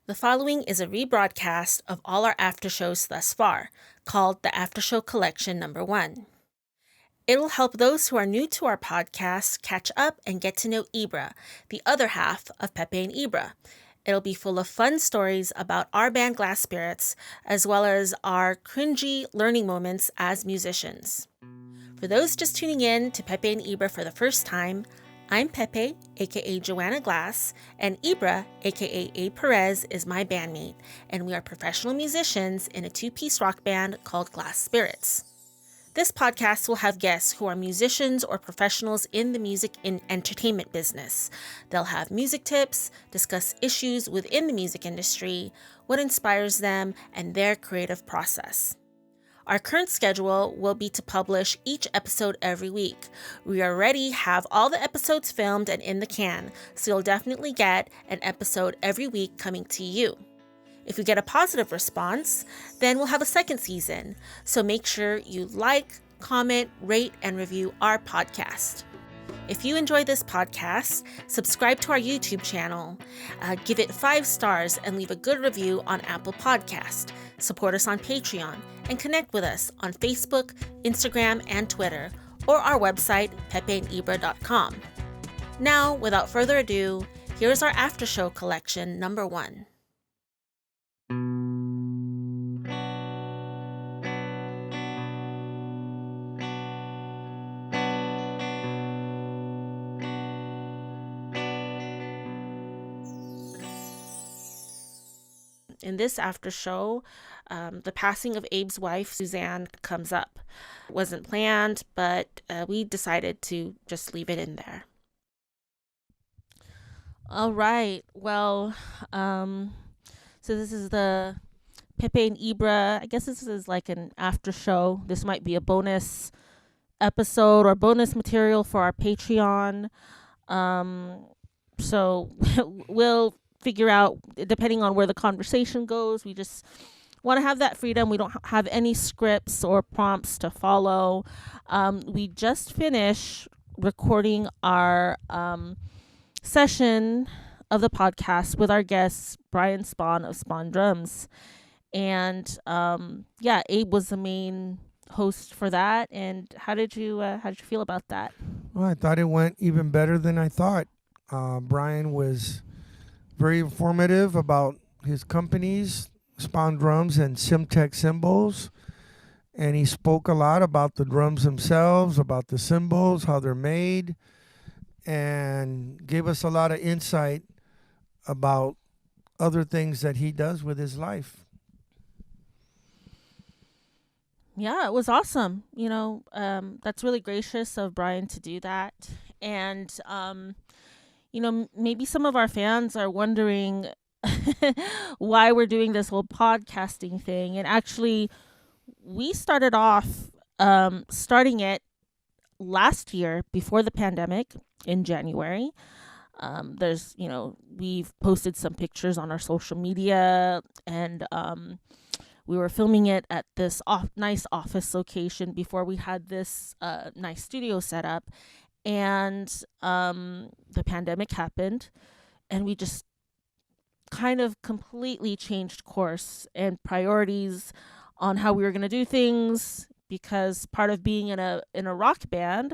The following is a rebroadcast of all our aftershows thus far, called the Aftershow Collection number 1. It'll help those who are new to our podcast catch up and get to know Ybra, the other half of Pepe and Ybra. It'll be full of fun stories about our band Glasspirits, as well as our cringey learning moments as musicians. For those just tuning in to Pepe and Ybra for the first time, I'm Pepe, aka Joanna Glass, and Ybra, aka Abe Perez, is my bandmate, and we are professional musicians in a 2-piece rock band called Glasspirits. This podcast will have guests who are musicians or professionals in the music and entertainment business. They'll have music tips, discuss issues within the music industry, what inspires them, and their creative process. Our current schedule will be to publish each episode every week. We already have all the episodes filmed and in the can, so you'll definitely get an episode every week coming to you. If we get a positive response, then we'll have a second season. So make sure you like, comment, rate, and review our podcast. If you enjoy this podcast, subscribe to our YouTube channel, give it 5 stars, and leave a good review on Apple Podcast. Support us on Patreon, and connect with us on Facebook, Instagram, and Twitter, or our website, pepeandybra.com. Now, without further ado, here's our Aftershow Collection number 1. In this after show, the passing of Abe's wife, Suzanne, comes up. It wasn't planned, but we decided to just leave it in there. All right. Well, so this is the Pepe and Ybra. I guess this is like an after show. This might be a bonus episode or bonus material for our Patreon. So we'll figure out, depending on where the conversation goes. We just want to have that freedom. We don't have any scripts or prompts to follow. We just finished recording our session of the podcast with our guest Brian Spahn of Spahn Drums, and Abe was the main host for that. And how did you feel about that? Well, I thought it went even better than I thought. Brian was very informative about his companies, Spahn Drums and Simtech Cymbals. And he spoke a lot about the drums themselves, about the cymbals, how they're made, and gave us a lot of insight about other things that he does with his life. Yeah, it was awesome. That's really gracious of Brian to do that. And maybe some of our fans are wondering why we're doing this whole podcasting thing. And actually, we started off starting it last year before the pandemic in January. We've posted some pictures on our social media, and we were filming it at this nice office location before we had this nice studio set up. And the pandemic happened, and we just kind of completely changed course and priorities on how we were going to do things, because part of being in a rock band,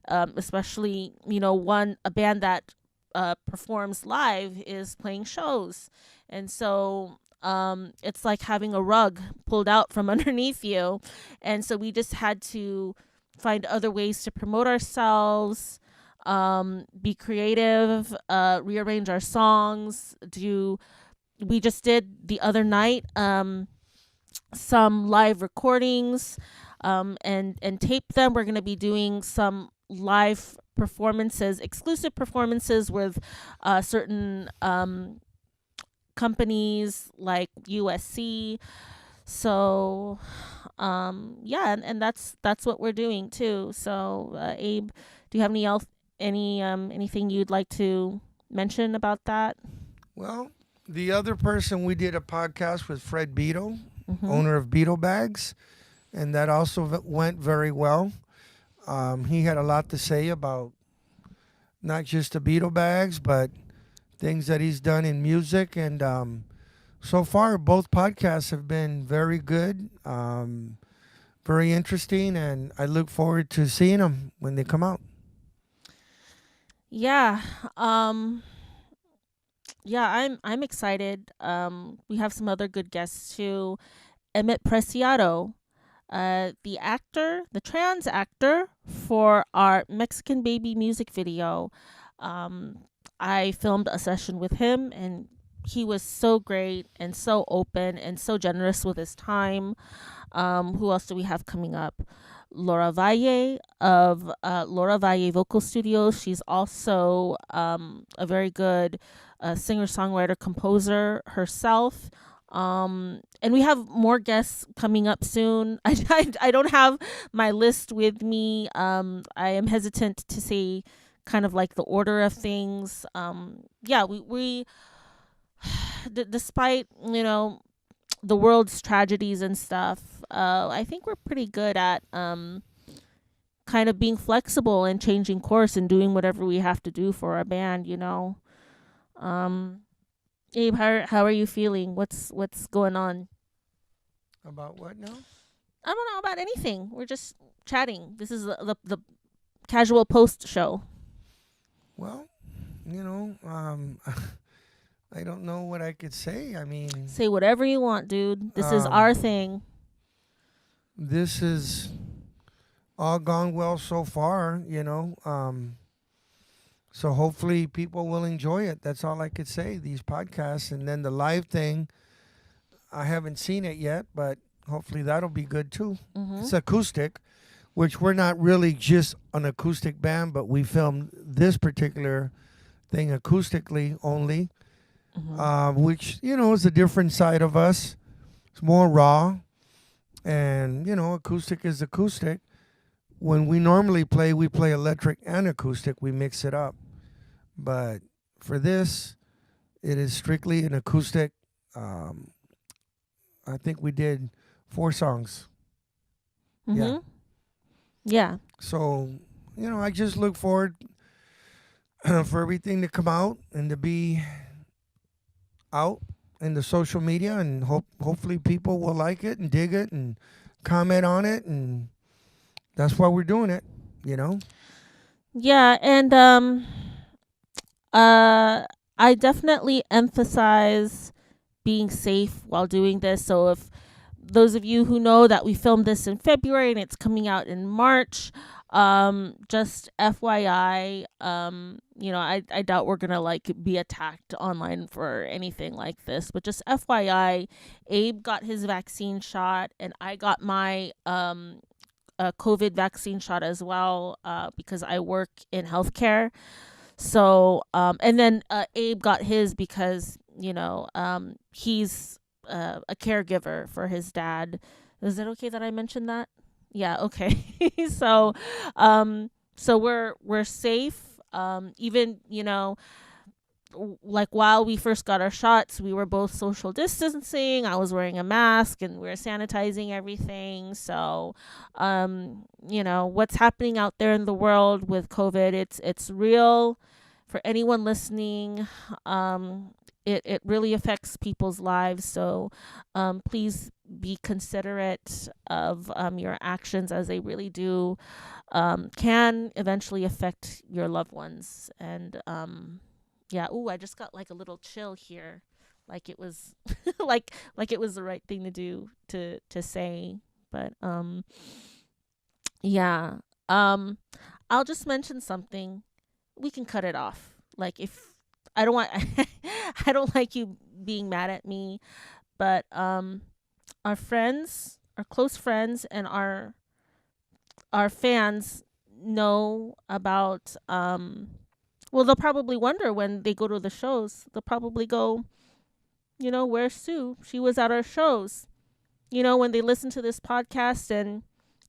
especially a band that performs live, is playing shows. And so it's like having a rug pulled out from underneath you. And so we just had to find other ways to promote ourselves, be creative, rearrange our songs. We just did the other night some live recordings and tape them. We're going to be doing some live performances, exclusive performances with certain companies like USC. So and that's what we're doing too. So Abe, do you have anything you'd like to mention about that? Well, the other person we did a podcast with, Fred Beetle, owner of Beetle Bags, and that also went very well. He had a lot to say about not just the Beetle Bags, but things that he's done in music, and so far, both podcasts have been very good, very interesting, and I look forward to seeing them when they come out. Yeah. Um yeah, I'm excited. We have some other good guests too. Emmett Preciado, the actor, the trans actor for our Mexican Baby music video. Um, I filmed a session with him, and he was so great and so open and so generous with his time. Who else do we have coming up? Laura Valle of Laura Valle Vocal Studios. She's also a very good singer, songwriter, composer herself. And we have more guests coming up soon. I don't have my list with me. I am hesitant to say kind of like the order of things. Yeah, we despite, the world's tragedies and stuff, I think we're pretty good at kind of being flexible and changing course and doing whatever we have to do for our band. Um, Abe, how are you feeling? What's going on? About what now? I don't know about anything. We're just chatting. This is the casual post show. Well, I don't know what I could say. I mean, Say whatever you want, dude. This is our thing. this is all gone well so far, so hopefully people will enjoy it. That's all I could say, these podcasts. And then the live thing, I haven't seen it yet, but hopefully that'll be good too. It's acoustic, which we're not really just an acoustic band, but we filmed this particular thing acoustically only, which, is a different side of us. It's more raw. And, acoustic is acoustic. When we normally play, we play electric and acoustic. We mix it up. But for this, it is strictly an acoustic. I think we did 4 songs. Yeah. Yeah. So, I just look forward for everything to come out and to be out in the social media, and hopefully people will like it and dig it and comment on it, and that's why we're doing it, Yeah, and I definitely emphasize being safe while doing this. So if those of you who know that we filmed this in February and it's coming out in March, just FYI, I doubt we're gonna like be attacked online for anything like this, but just FYI, Abe got his vaccine shot and I got my COVID vaccine shot as well, because I work in healthcare. So and then Abe got his because he's a caregiver for his dad. Is it okay that I mentioned that? Yeah, okay. So so we're safe. Even, like while we first got our shots, we were both social distancing. I was wearing a mask and we were sanitizing everything. So what's happening out there in the world with COVID, it's real. For anyone listening, it really affects people's lives. So please be considerate of your actions, as they really do can eventually affect your loved ones. And yeah, ooh, I just got like a little chill here, like it was like it was the right thing to do to say. But yeah, I'll just mention something. We can cut it off. Like, if I don't want I don't like you being mad at me, but our friends, our close friends, and our fans know about well, they'll probably wonder when they go to the shows. They'll probably go, where's Sue? She was at our shows. When they listen to this podcast and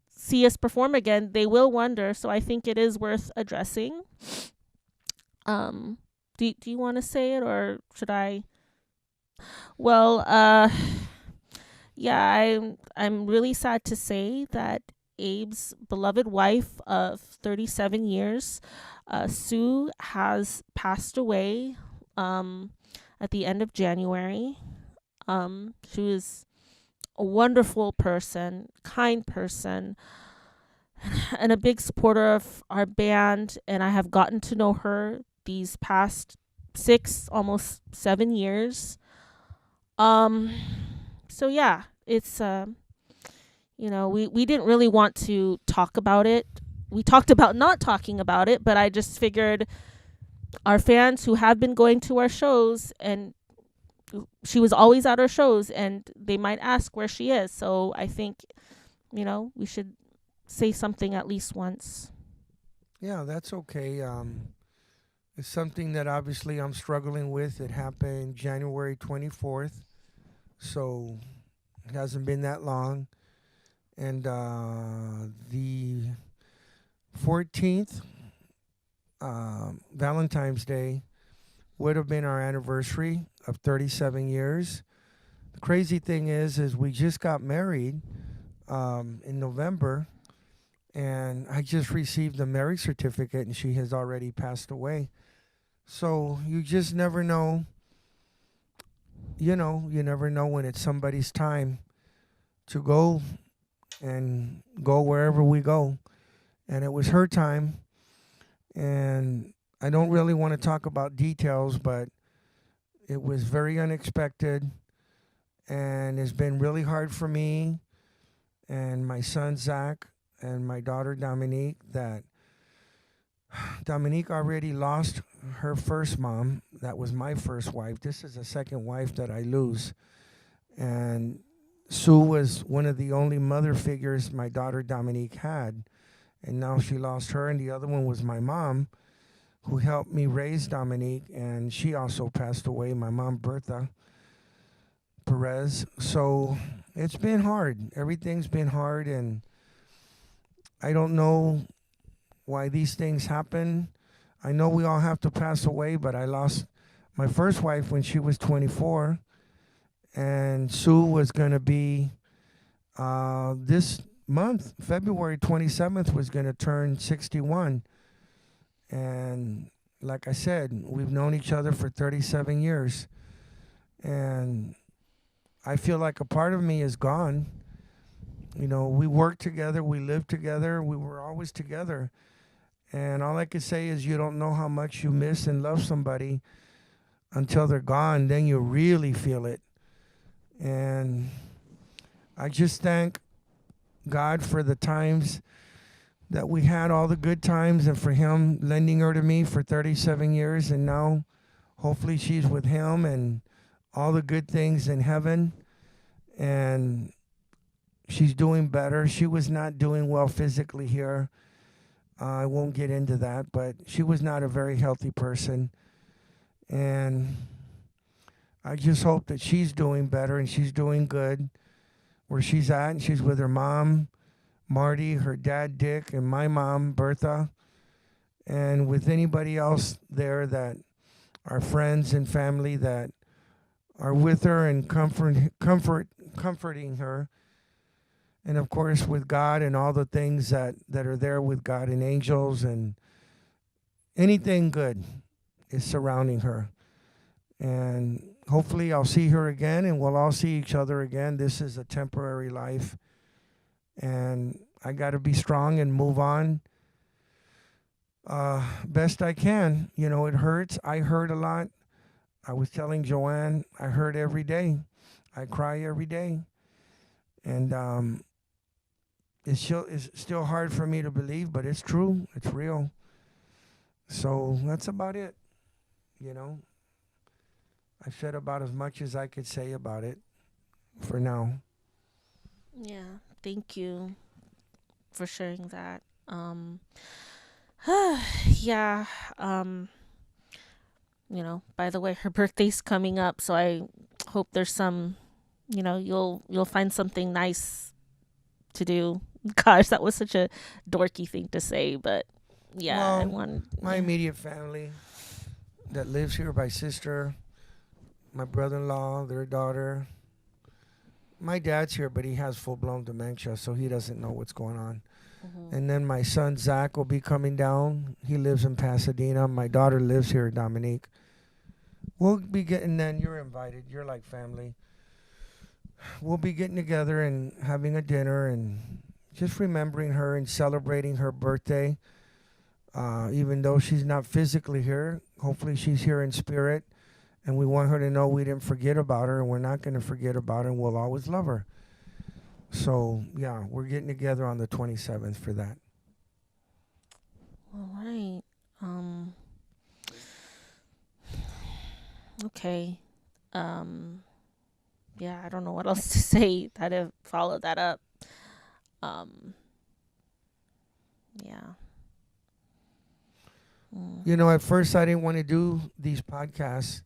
see us perform again, they will wonder. So I think it is worth addressing. Do you want to say it, or should I? Well, yeah, I'm really sad to say that Abe's beloved wife of 37 years, Sue, has passed away at the end of January. She was a wonderful person, kind person, and a big supporter of our band. And I have gotten to know her these past 6, almost 7 years. So yeah, it's we didn't really want to talk about it. We talked about not talking about it, but I just figured our fans who have been going to our shows, and she was always at our shows, and they might ask where she is. So I think, we should say something at least once. Yeah, that's okay. It's something that obviously I'm struggling with. It happened January 24th, so it hasn't been that long. And the 14th, Valentine's Day, would have been our anniversary of 37 years. The crazy thing is we just got married in November, and I just received the marriage certificate, and she has already passed away. So you just never know. You never know when it's somebody's time to go and go wherever we go. And it was her time. And I don't really want to talk about details, but it was very unexpected. And it's been really hard for me and my son, Zach, and my daughter, Dominique, that Dominique already lost her first mom. That was my first wife. This is the second wife that I lose. And Sue was one of the only mother figures my daughter Dominique had. And now she lost her. And the other one was my mom, who helped me raise Dominique. And she also passed away, my mom, Bertha Perez. So it's been hard. Everything's been hard. And I don't know why these things happen. I know we all have to pass away, but I lost my first wife when she was 24, and Sue was going to be this month, February 27th, was going to turn 61. And like I said, we've known each other for 37 years, and I feel like a part of me is gone. We worked together, we lived together, we were always together. And all I can say is you don't know how much you miss and love somebody until they're gone. Then you really feel it. And I just thank God for the times that we had, all the good times, and for him lending her to me for 37 years. And now hopefully she's with him and all the good things in heaven. And she's doing better. She was not doing well physically here. I won't get into that, but she was not a very healthy person. And I just hope that she's doing better and she's doing good where she's at. And she's with her mom, Marty, her dad, Dick, and my mom, Bertha. And with anybody else there that are friends and family that are with her and comforting her. And of course, with God and all the things that are there with God and angels and anything good is surrounding her. And hopefully I'll see her again and we'll all see each other again. This is a temporary life. And I got to be strong and move on best I can. It hurts. I hurt a lot. I was telling Joanne, I hurt every day. I cry every day. And it's still hard for me to believe, but it's true. It's real. So that's about it. I said about as much as I could say about it for now. Yeah, thank you for sharing that. Yeah. By the way, her birthday's coming up, so I hope there's some, you'll find something nice to do. Gosh, that was such a dorky thing to say, but yeah, well, my immediate family that lives here, my sister, my brother-in-law, their daughter. My dad's here, but he has full-blown dementia, so he doesn't know what's going on. Mm-hmm. And then my son Zach will be coming down. He lives in Pasadena. My daughter lives here, Dominique. We'll be getting. Then you're invited. You're like family. we'll be getting together and having a dinner and just remembering her and celebrating her birthday. Even though she's not physically here, hopefully she's here in spirit. And we want her to know we didn't forget about her and we're not going to forget about her and we'll always love her. So, yeah, we're getting together on the 27th for that. All right. Okay. Um, yeah, I don't know what else to say to follow that up. Um, yeah. You know, at first I didn't want to do these podcasts.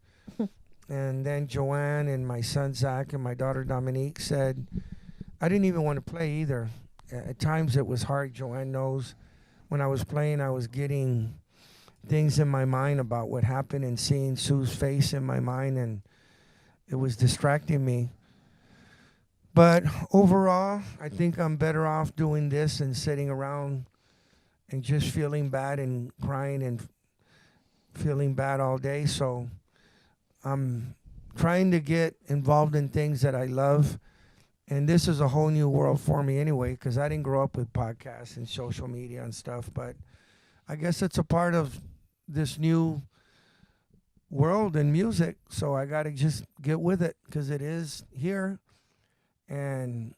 And then Joanne and my son Zach and my daughter Dominique said, I didn't even want to play either. At times it was hard. Joanne knows when I was playing, I was getting things in my mind about what happened and seeing Sue's face in my mind, and it was distracting me. But overall, I think I'm better off doing this and sitting around and just feeling bad and crying and feeling bad all day. So I'm trying to get involved in things that I love. And this is a whole new world for me anyway, because I didn't grow up with podcasts and social media and stuff. But I guess it's a part of this new world in music. So I got to just get with it because it is here. And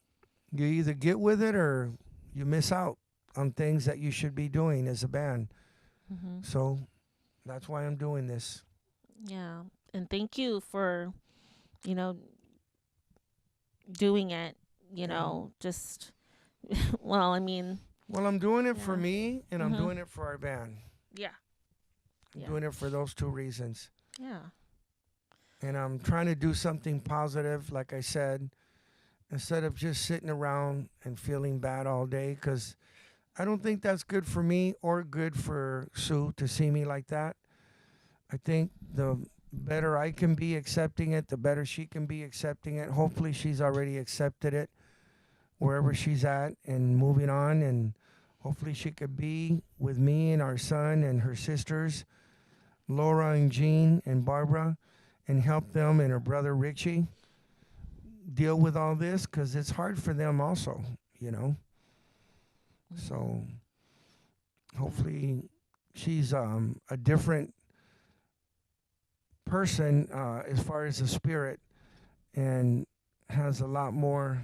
you either get with it or you miss out on things that you should be doing as a band. Mm-hmm. So that's why I'm doing this. Yeah. And thank you for, you know, doing it, just, well, I mean, Well, I'm doing it for yeah. me and I'm Mm-hmm. doing it for our band. Yeah. I'm Yeah. doing it for those two reasons. Yeah. And I'm trying to do something positive, like I said, instead of just sitting around and feeling bad all day, because I don't think that's good for me or good for Sue to see me like that. I think the better I can be accepting it, the better she can be accepting it. Hopefully, she's already accepted it wherever she's at and moving on. And hopefully, she could be with me and our son and her sisters, Laura and Jean and Barbara, and help them and her brother Richie deal with all this because it's hard for them also, you know. So hopefully, she's a different person as far as the spirit and has a lot more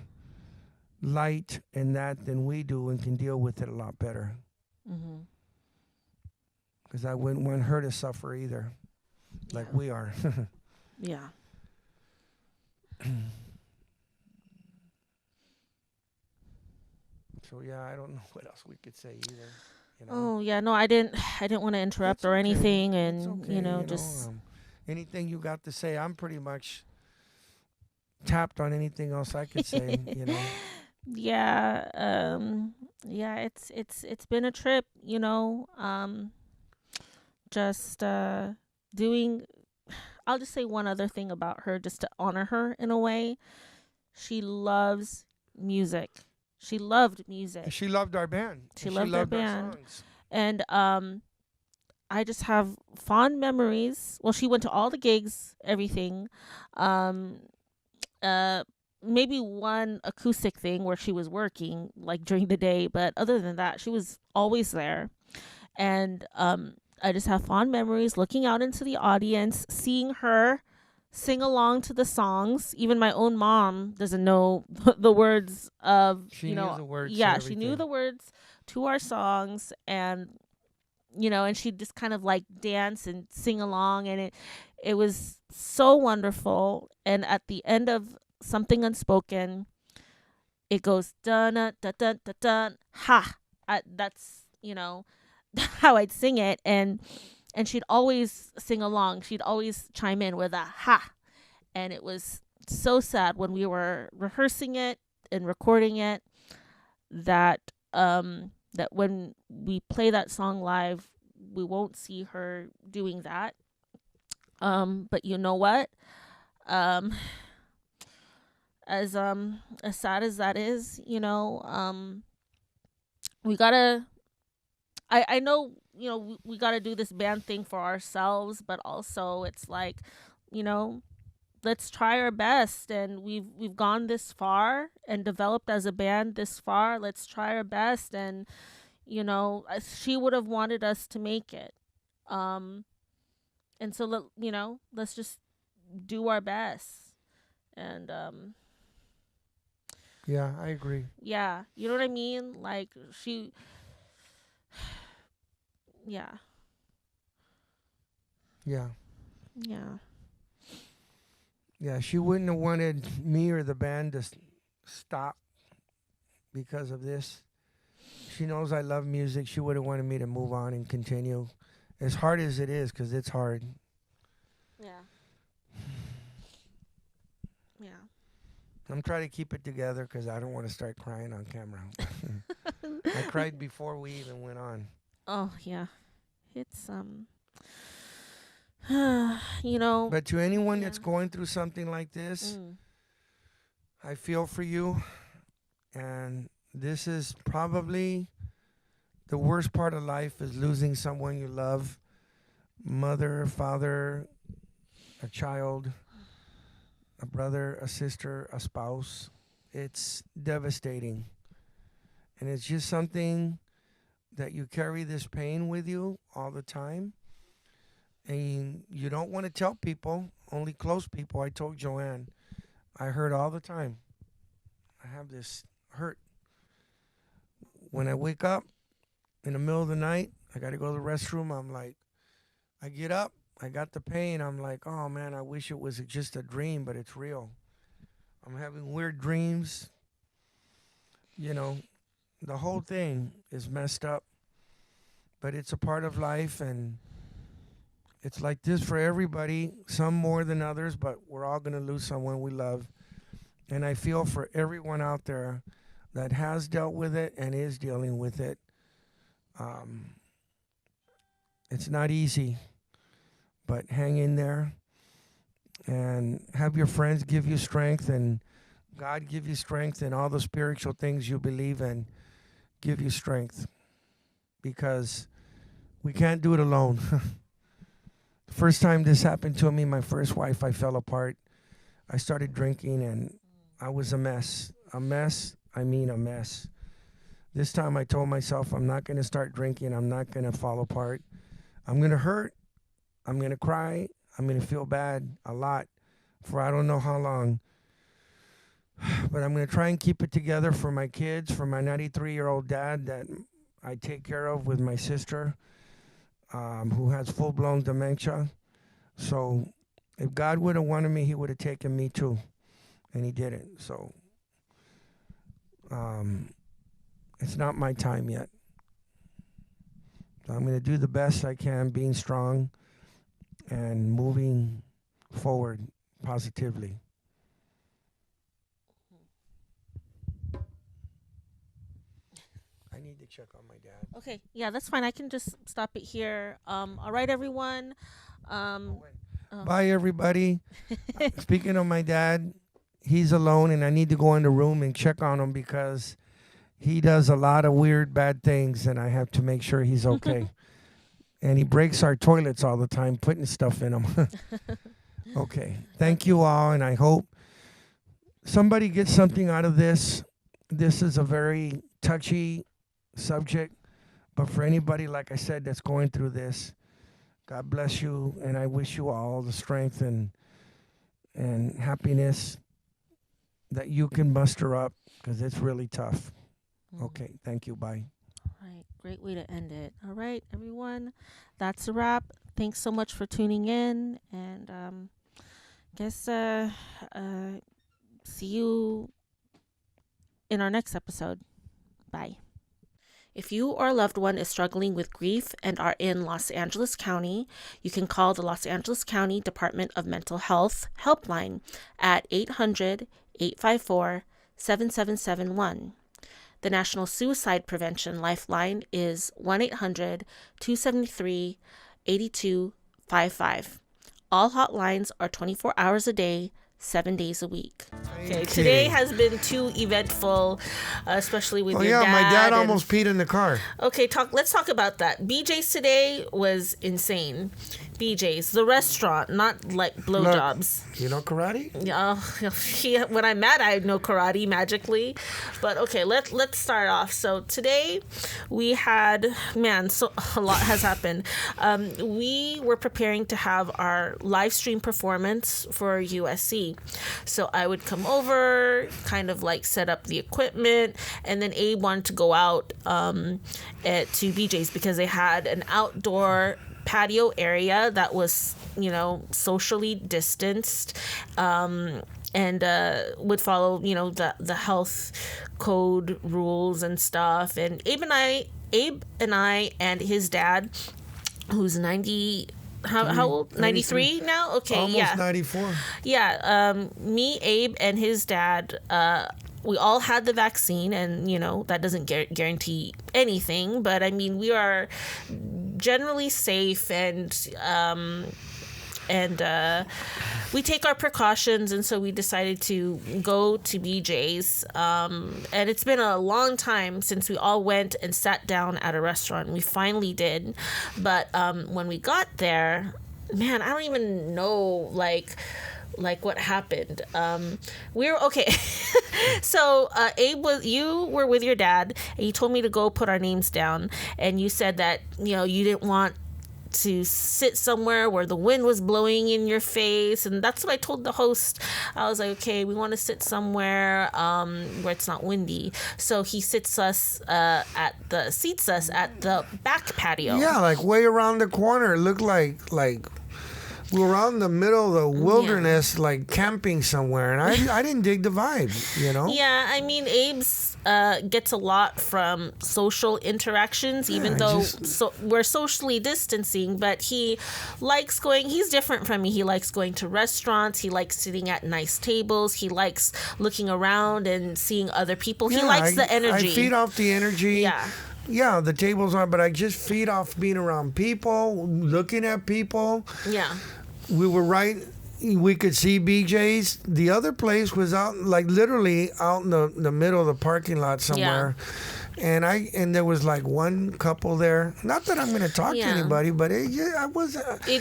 light in that than we do and can deal with it a lot better. Mm-hmm. Because I wouldn't want her to suffer either, like we are. Yeah. So yeah, I don't know what else we could say either. You know, Oh, yeah. No, I didn't want to interrupt it's or okay. anything. It's And, okay. You know, just, anything you got to say, I'm pretty much tapped on anything else I could say. You know. yeah. Yeah, it's been a trip, just, doing, I'll just say one other thing about her just to honor her in a way. She loves music. She loved music. She loved our band. She She loved our loved our band. songs. And I just have fond memories. Well, she went to all the gigs, everything. Um uh Maybe one acoustic thing where she was working like during the day, but other than that, she was always there. And I just have fond memories looking out into the audience, seeing her sing along to the songs. Even my own mom doesn't know the words of, She knew the words to yeah, she knew everything. the words to our songs. And she'd just kind of like dance and sing along, and it was so wonderful. And at the end of Something Unspoken, it goes dun dun dun dun dun, dun ha. That's how I'd sing it, and she'd always sing along. She'd always chime in with a ha, and it was so sad when we were rehearsing it and recording it that when we play that song live, we won't see her doing that. But you know what? Um, as sad as that is, we gotta. I know, we gotta do this band thing for ourselves, but also it's like, you know, let's try our best, and we've gone this far and developed as a band this far. Let's try our best, and she would have wanted us to make it. And so let's just do our best. And yeah, I agree. yeah, you know what I mean? Like she yeah. Yeah. Yeah. Yeah, she wouldn't have wanted me or the band to stop because of this. She knows I love music. She would have wanted me to move on and continue. As hard as it is, because it's hard. Yeah. Yeah. I'm trying to keep it together because I don't want to start crying on camera. I cried before we even went on. Oh, yeah. It's, But to anyone that's going through something like this, I feel for you. And this is probably the worst part of life, is losing someone you love. Mother, father, a child, a brother, a sister, a spouse. It's devastating. And it's just something that you carry this pain with you all the time. And you don't want to tell people, only close people. I told Joanne, I hurt all the time. I have this hurt. When I wake up in the middle of the night, I got to go to the restroom. I'm like, I get up, I got the pain. I'm like, oh man, I wish it was just a dream, but it's real. I'm having weird dreams. The whole thing is messed up, but it's a part of life, and it's like this for everybody, some more than others, but we're all going to lose someone we love. And I feel for everyone out there that has dealt with it and is dealing with it. It's not easy, but hang in there and have your friends give you strength, and God give you strength, and all the spiritual things you believe in give you strength, because we can't do it alone. The first time this happened to me, my first wife, I fell apart. I started drinking, and I was a mess. A mess, I mean a mess. This time I told myself, I'm not going to start drinking. I'm not going to fall apart. I'm going to hurt. I'm going to cry. I'm going to feel bad a lot for I don't know how long. But I'm going to try and keep it together for my kids, for my 93-year-old dad that I take care of with my sister, who has full-blown dementia. So if God would have wanted me, he would have taken me too. And he didn't. So it's not my time yet. So I'm going to do the best I can, being strong and moving forward positively. I need to check on my dad. Okay, yeah, that's fine. I can just stop it here. All right, everyone. Bye, everybody. Speaking of my dad, he's alone, and I need to go in the room and check on him because he does a lot of weird, bad things, and I have to make sure he's okay. And he breaks our toilets all the time, putting stuff in them. Okay. Thank you all, and I hope somebody gets something out of this. This is a very touchy subject, but for anybody, like I said, that's going through this, God bless you, and I wish you all the strength and happiness that you can muster up, because it's really tough. Okay, thank you. Bye. All right, great way to end it. All right, everyone, that's a wrap. Thanks so much for tuning in, and see you in our next episode. Bye. If you or a loved one is struggling with grief and are in Los Angeles County, you can call the Los Angeles County Department of Mental Health helpline at 800-854-7771. The National Suicide Prevention Lifeline is 1-800-273-8255. All hotlines are 24 hours a day, 7 days a week. Okay, today has been too eventful, especially with your dad. My dad almost peed in the car. Okay, let's talk about that. BJ's today was insane. BJ's, the restaurant, not like blowjobs. You know karate? Yeah, when I'm mad, I know karate magically. But okay, let's start off. So today we had, so a lot has happened. We were preparing to have our live stream performance for USC. So I would come over, kind of like set up the equipment, and then Abe wanted to go out to BJ's because they had an outdoor patio area that was, socially distanced, and would follow, the health code rules and stuff. And Abe and I and his dad, who's 90. How old? 93 now? Okay, almost 94. Yeah, me, Abe, and his dad, we all had the vaccine, and that doesn't guarantee anything, but I mean, we are generally safe, and we take our precautions, and so we decided to go to BJ's, and it's been a long time since we all went and sat down at a restaurant. We finally did, but when we got there, man, I don't even know like what happened. We were okay. So Abe, you were with your dad, and you told me to go put our names down, and you said that you didn't want to sit somewhere where the wind was blowing in your face, and that's what I told the host. I was like, okay, we want to sit somewhere where it's not windy. So he seats us at the back patio. Yeah, like way around the corner. It looked like we were out in the middle of the wilderness, like camping somewhere, and I didn't dig the vibe, Yeah, I mean, Abe's gets a lot from social interactions, even though we're socially distancing, but he likes going, he's different from me. He likes going to restaurants. He likes sitting at nice tables. He likes looking around and seeing other people. He likes the energy. I feed off the energy. Yeah. Yeah, the tables are, but I just feed off being around people, looking at people. Yeah. We were right. We could see BJ's. The other place was out, like literally out in the middle of the parking lot somewhere. Yeah. And there was like one couple there. Not that I'm going to talk to anybody, but it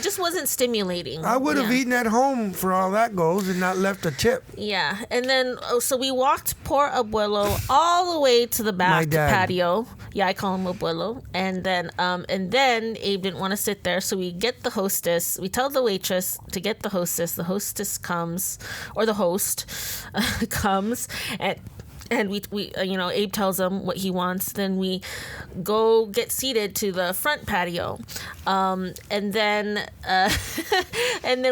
just wasn't stimulating. I would have eaten at home for all that goes and not left a tip. Yeah, and then so we walked poor Abuelo all the way to the back patio. Yeah, I call him Abuelo. And then Abe didn't want to sit there, so we get the hostess. We tell the waitress to get the hostess. The hostess comes, or the host comes, and we Abe tells him what he wants. Then we go get seated to the front patio, and then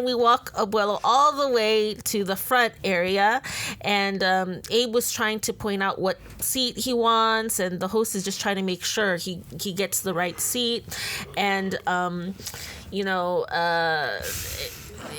we walk Abuelo all the way to the front area, and Abe was trying to point out what seat he wants, and the host is just trying to make sure he gets the right seat, and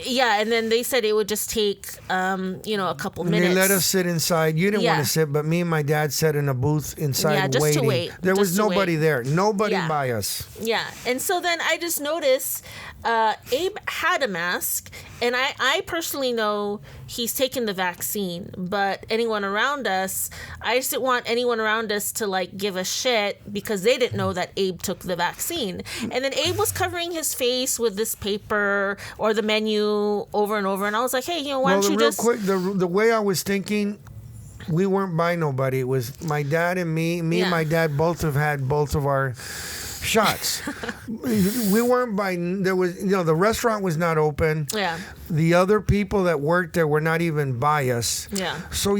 yeah, and then they said it would just take, a couple minutes. They let us sit inside. You didn't want to sit, but me and my dad sat in a booth inside just waiting. To wait. There was nobody there. Nobody by us. Yeah, and so then I just noticed Abe had a mask, and I personally know he's taken the vaccine, but anyone around us, I just didn't want anyone around us to like give a shit because they didn't know that Abe took the vaccine. And then Abe was covering his face with this paper or the menu over and over, and I was like, hey, why don't you just... Quick, the way I was thinking, we weren't by nobody. It was my dad and me. And my dad both have had both of our shots. We weren't by. There was, the restaurant was not open. Yeah. The other people that worked there were not even by us. Yeah. So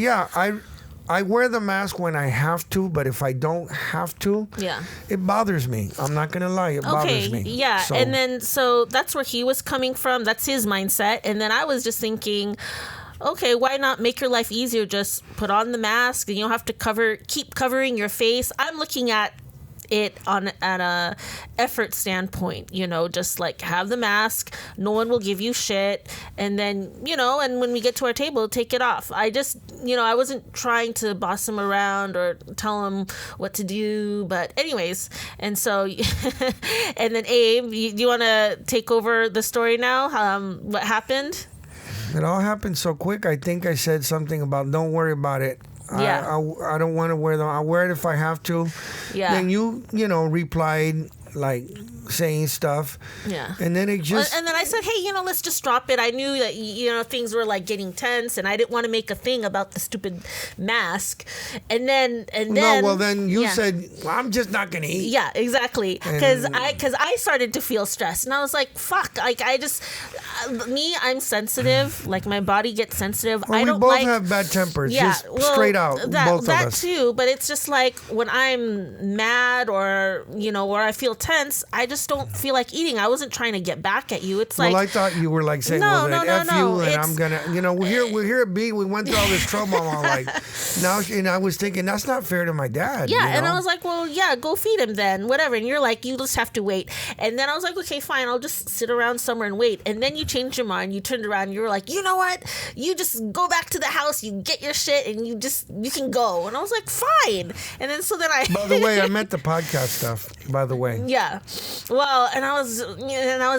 I wear the mask when I have to, but if I don't have to, it bothers me. I'm not gonna lie, it bothers me. Yeah. And then so that's where he was coming from. That's his mindset. And then I was just thinking, okay, why not make your life easier? Just put on the mask, and you don't have to keep covering your face. I'm looking at it at a effort standpoint, just like have the mask, no one will give you shit, and then and when we get to our table, take it off. I just I wasn't trying to boss him around or tell him what to do, but anyways, and so and then Abe, you want to take over the story now? What happened? It all happened so quick. I think I said something about don't worry about it. Yeah. I don't want to wear them. I'll wear it if I have to. Yeah. Then you replied, like saying stuff. Yeah. And then it just... And then I said, hey, let's just drop it. I knew that, things were like getting tense and I didn't want to make a thing about the stupid mask. And then... No, well, then you said, well, I'm just not going to eat. Yeah, exactly. Because I started to feel stressed. And I was like, fuck. Like, I'm sensitive. Like, my body gets sensitive. Well, I don't we both have bad tempers. Yeah, just straight out, both of that us. too. But it's just like when I'm mad or, or I feel tense, I just don't feel like eating. I wasn't trying to get back at you. It's like... Well, I thought you were like saying, no, F you, and it's, I'm going to... we're here at B. We went through all this trouble. I'm like... Now, and I was thinking, that's not fair to my dad. Yeah, and I was like, well, yeah, go feed him then, whatever. And you're like, you just have to wait. And then I was like, okay, fine, I'll just sit around somewhere and wait. And then you changed your mind. You turned around and you were like, you know what? You just go back to the house, you get your shit, and you can go. And I was like, fine. And then By the way, I meant the podcast stuff, by the way. Yeah. Well, and I was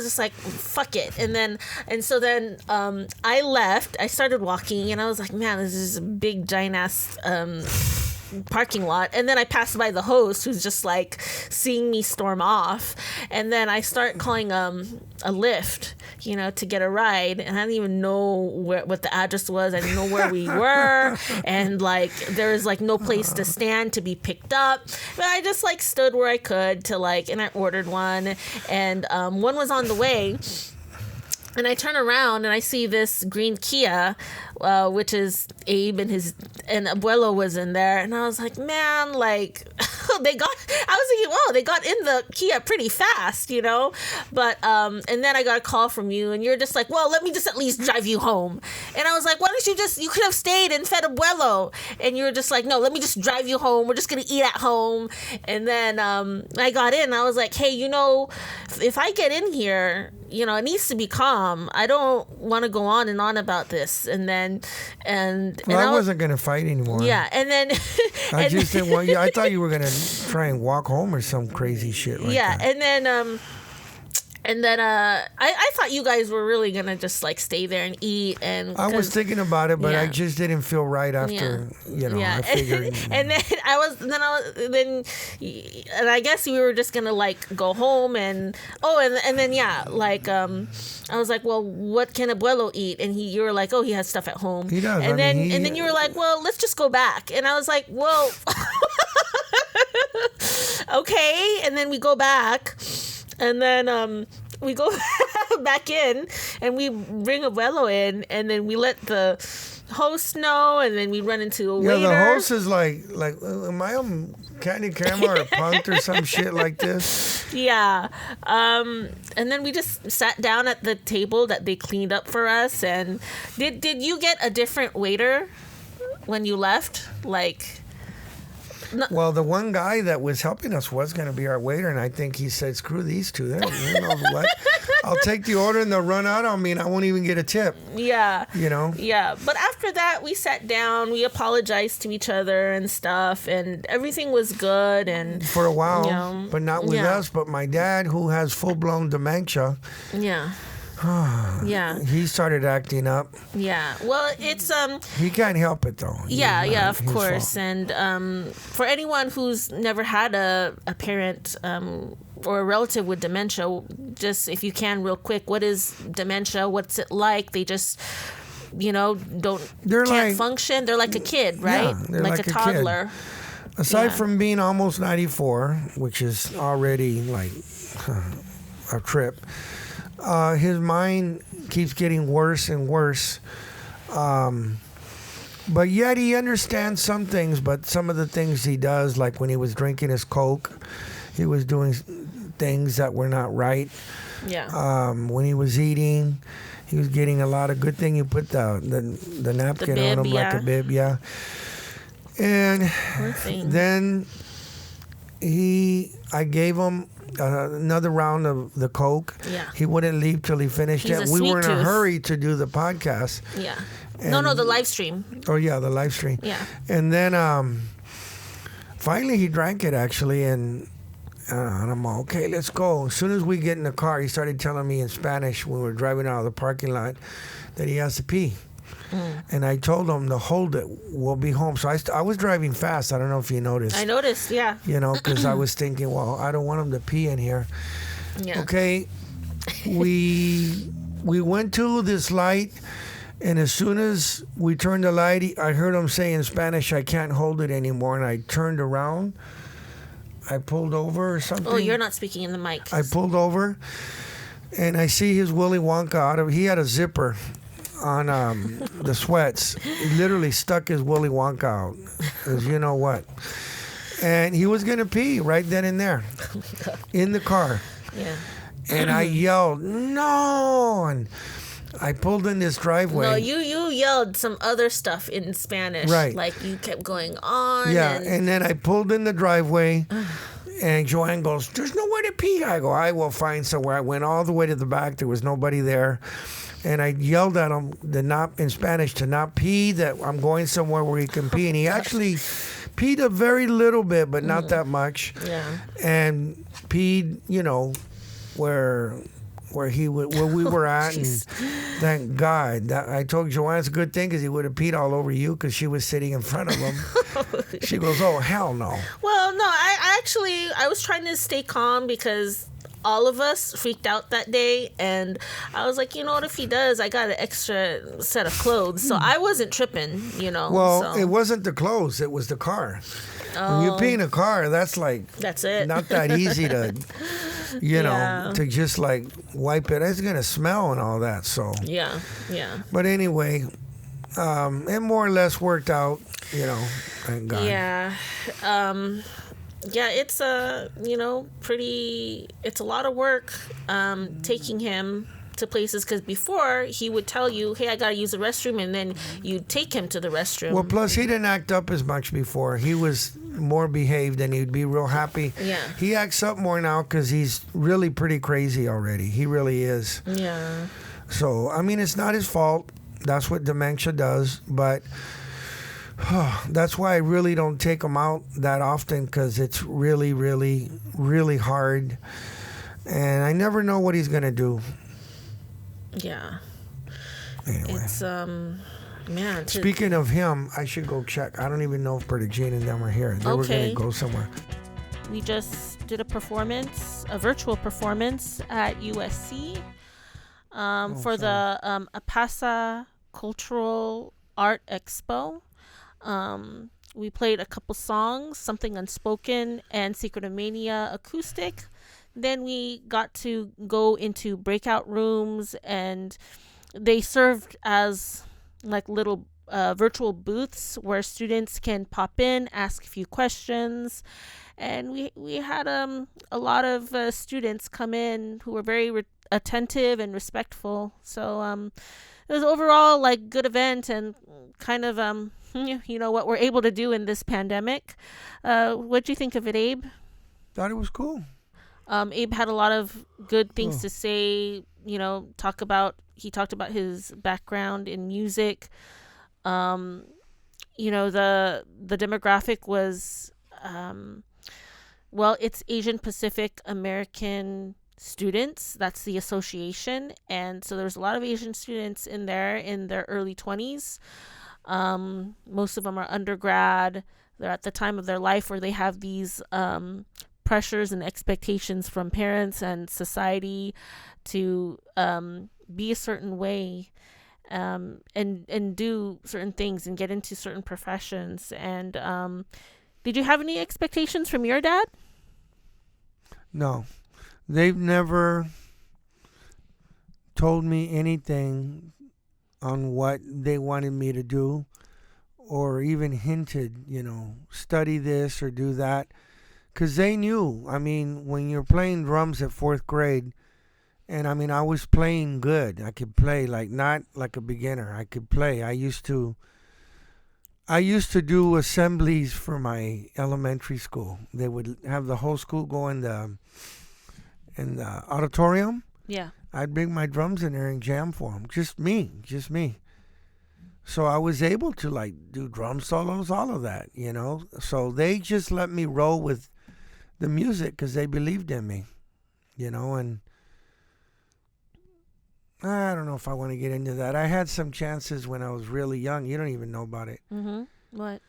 just like, fuck it. And so then I left. I started walking and I was like, man, this is a big giant ass parking lot. And then I passed by the host who's just like seeing me storm off. And then I start calling a Lyft, to get a ride. And I didn't even know what the address was. I didn't know where we were. And like there was like no place to stand to be picked up. But I just like stood where I could and I ordered one. And one was on the way. And I turn around and I see this green Kia, which is Abe and Abuelo was in there. And I was like, man, like I was thinking, whoa, they got in the Kia pretty fast, But, and then I got a call from you and you're just like, well, let me just at least drive you home. And I was like, why don't you could have stayed and fed Abuelo. And you were just like, no, let me just drive you home. We're just going to eat at home. And then I got in and I was like, hey, if I get in here, it needs to be calm. I don't want to go on and on about this. And then, I wasn't going to fight anymore. Yeah. And then, I just didn't want you. I thought you were going to try and walk home or some crazy shit like that. Yeah. And then I thought you guys were really gonna just like stay there and eat. And I was thinking about it, but I just didn't feel right after. I figured. And then and I guess we were just gonna like go home and then I was like, well, what can Abuelo eat? And you were like, oh, he has stuff at home. He does. And then you were like, well, let's just go back. And I was like, well, okay. And then we go back. And then we go back in and we bring Abuelo in and then we let the host know and then we run into a waiter. Yeah, the host is like, am I on Candy Camera or Punked or some shit like this? Yeah. And then we just sat down at the table that they cleaned up for us. And did you get a different waiter when you left? Like... No. Well, the one guy that was helping us was going to be our waiter, and I think he said, screw these two. You know what? I'll take the order, and they'll run out on me, and I won't even get a tip. Yeah. Yeah. But after that, we sat down, we apologized to each other and stuff, and everything was good. And for a while, but not with us, but my dad, who has full-blown dementia. Yeah. Yeah. He started acting up. Yeah. Well, it's he can't help it though. Yeah, of course. Fault. And for anyone who's never had a parent or a relative with dementia, just if you can real quick, what is dementia? What's it like? They just can't function. They're like a kid, right? Yeah, they're like a toddler. Kid. Aside from being almost 94, which is already like a trip. His mind keeps getting worse and worse. But yet he understands some things, but some of the things he does, like when he was drinking his Coke, he was doing things that were not right. Yeah. When he was eating, he was getting a lot of good thing. You put the napkin bib, on him like a bib, yeah. And then I gave him another round of the Coke. Yeah. He wouldn't leave till he finished it. We were in a hurry to do the podcast. Yeah. No, the live stream. Oh, yeah, the live stream. Yeah. And then finally he drank it, actually, and I'm all, okay, let's go. As soon as we get in the car, he started telling me in Spanish when we were driving out of the parking lot that he has to pee. And I told him to hold it. We'll be home. So I was driving fast. I don't know if you noticed. I noticed, yeah. You know, because I was thinking, well, I don't want him to pee in here. Yeah. Okay. We went to this light, and as soon as we turned the light, I heard him say in Spanish, I can't hold it anymore. And I turned around. I pulled over or something. Oh, you're not speaking in the mic. I pulled over, and I see his Willy Wonka out of. He had a zipper on the sweats. He literally stuck his Willy Wonka out, as you know what. And he was gonna pee right then and there, in the car. Yeah. And I yelled, "No!" And I pulled in this driveway. No, you yelled some other stuff in Spanish. Right. Like you kept going on. Yeah, and then I pulled in the driveway, and Joanne goes, "There's nowhere to pee." I go, "I will find somewhere." I went all the way to the back. There was nobody there. And I yelled at him in Spanish to not pee, that I'm going somewhere where he can pee. And he actually peed a very little bit, but not that much. Yeah. And peed, you know, where we were at. And thank God. I told Joanne it's a good thing because he would have peed all over you because she was sitting in front of him. She goes, "Oh, hell no." Well, no, I was trying to stay calm because all of us freaked out that day, and I was like, you know what, if he does, I got an extra set of clothes, so I wasn't tripping, you know. Well, it wasn't the clothes, it was the car. When you pee in a car, that's it. Not that easy to, you know, to just like wipe it. It's gonna smell and all that. So yeah. But anyway, it more or less worked out, you know. Thank God. Yeah. Yeah, it's it's a lot of work taking him to places, because before he would tell you, hey, I gotta use the restroom, and then you'd take him to the restroom. Well, plus he didn't act up as much before. He was more behaved and he'd be real happy. Yeah. He acts up more now because he's really pretty crazy already. He really is. Yeah. So, I mean, it's not his fault. That's what dementia does, but that's why I really don't take him out that often, because it's really, really, really hard. And I never know what he's going to do. Yeah. Anyway. It's, man. Speaking of him, I should go check. I don't even know if Berta Jean and them are here. They were going to go somewhere. We just did a virtual performance at USC for the Apasa Cultural Art Expo. We played a couple songs, Something Unspoken and Secret of Mania acoustic. Then we got to go into breakout rooms, and they served as like little virtual booths where students can pop in, ask a few questions. And we had a lot of students come in who were very attentive and respectful. So it was overall like good event, and kind of you know what we're able to do in this pandemic. What'd you think of it, Abe? Thought it was cool. Abe had a lot of good things to say. You know, he talked about his background in music. You know, the demographic was it's Asian Pacific American students. That's the association, and so there's a lot of Asian students in there in their early 20s. Most of them are undergrad. They're at the time of their life where they have these pressures and expectations from parents and society to be a certain way, and do certain things and get into certain professions. And did you have any expectations from your dad? No. They've never told me anything on what they wanted me to do, or even hinted, you know, study this or do that. Because they knew. I mean, when you're playing drums at 4th grade, and I mean, I was playing good. I could play, like, not like a beginner. I could play. I used to do assemblies for my elementary school. They would have the whole school go in the auditorium. Yeah. I'd bring my drums in there and jam for them. Just me. So I was able to, like, do drum solos, all of that, you know. So they just let me roll with the music because they believed in me, you know. And I don't know if I want to get into that. I had some chances when I was really young. You don't even know about it. What?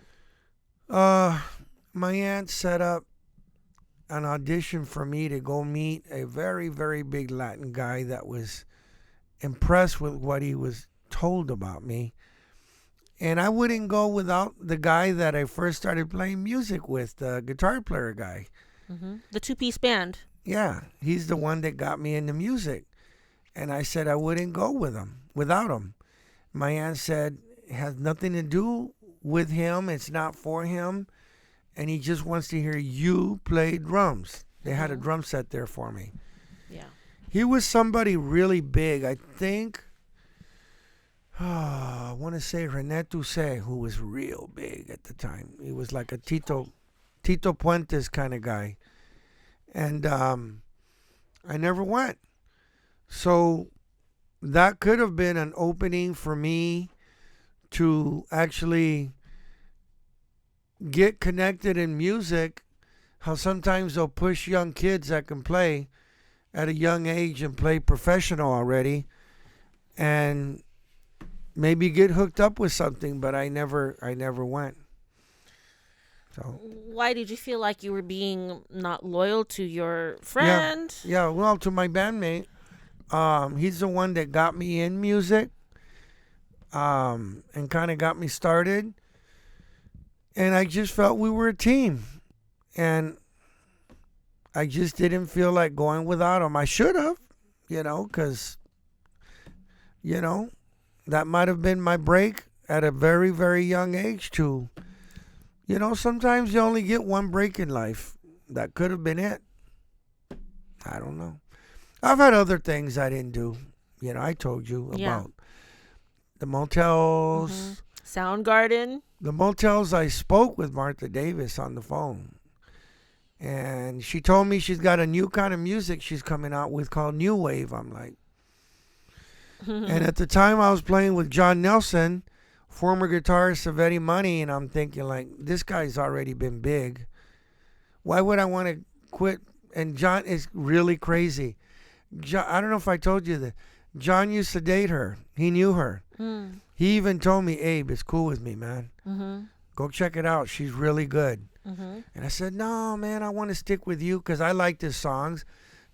My aunt set up an audition for me to go meet a very, very big Latin guy that was impressed with what he was told about me. And I wouldn't go without the guy that I first started playing music with, the guitar player guy. The two-piece band. Yeah, he's the one that got me into music. And I said I wouldn't go without him. My aunt said it has nothing to do with him. It's not for him. And he just wants to hear you play drums. They had a drum set there for me. Yeah. He was somebody really big. I think, I want to say René Toussaint, who was real big at the time. He was like a Tito Puentes kind of guy. And I never went. So that could have been an opening for me to actually get connected in music. How sometimes they'll push young kids that can play at a young age and play professional already and maybe get hooked up with something, but I never went. So why did you feel like you were being not loyal to your friend? Yeah, well, to my bandmate. He's the one that got me in music and kind of got me started. And I just felt we were a team. And I just didn't feel like going without him. I should have, because, that might have been my break at a very, very young age too. Sometimes you only get one break in life. That could have been it. I don't know. I've had other things I didn't do. I told you about the motels. Soundgarden. The motels, I spoke with Martha Davis on the phone. And she told me she's got a new kind of music she's coming out with called New Wave. I'm like. And at the time I was playing with John Nelson, former guitarist of Eddie Money, and I'm thinking like, this guy's already been big. Why would I want to quit? And John is really crazy. John, I don't know if I told you that. John used to date her. He knew her. He even told me, Abe, it's cool with me, man. Go check it out. She's really good. And I said, no, man, I want to stick with you because I like his songs.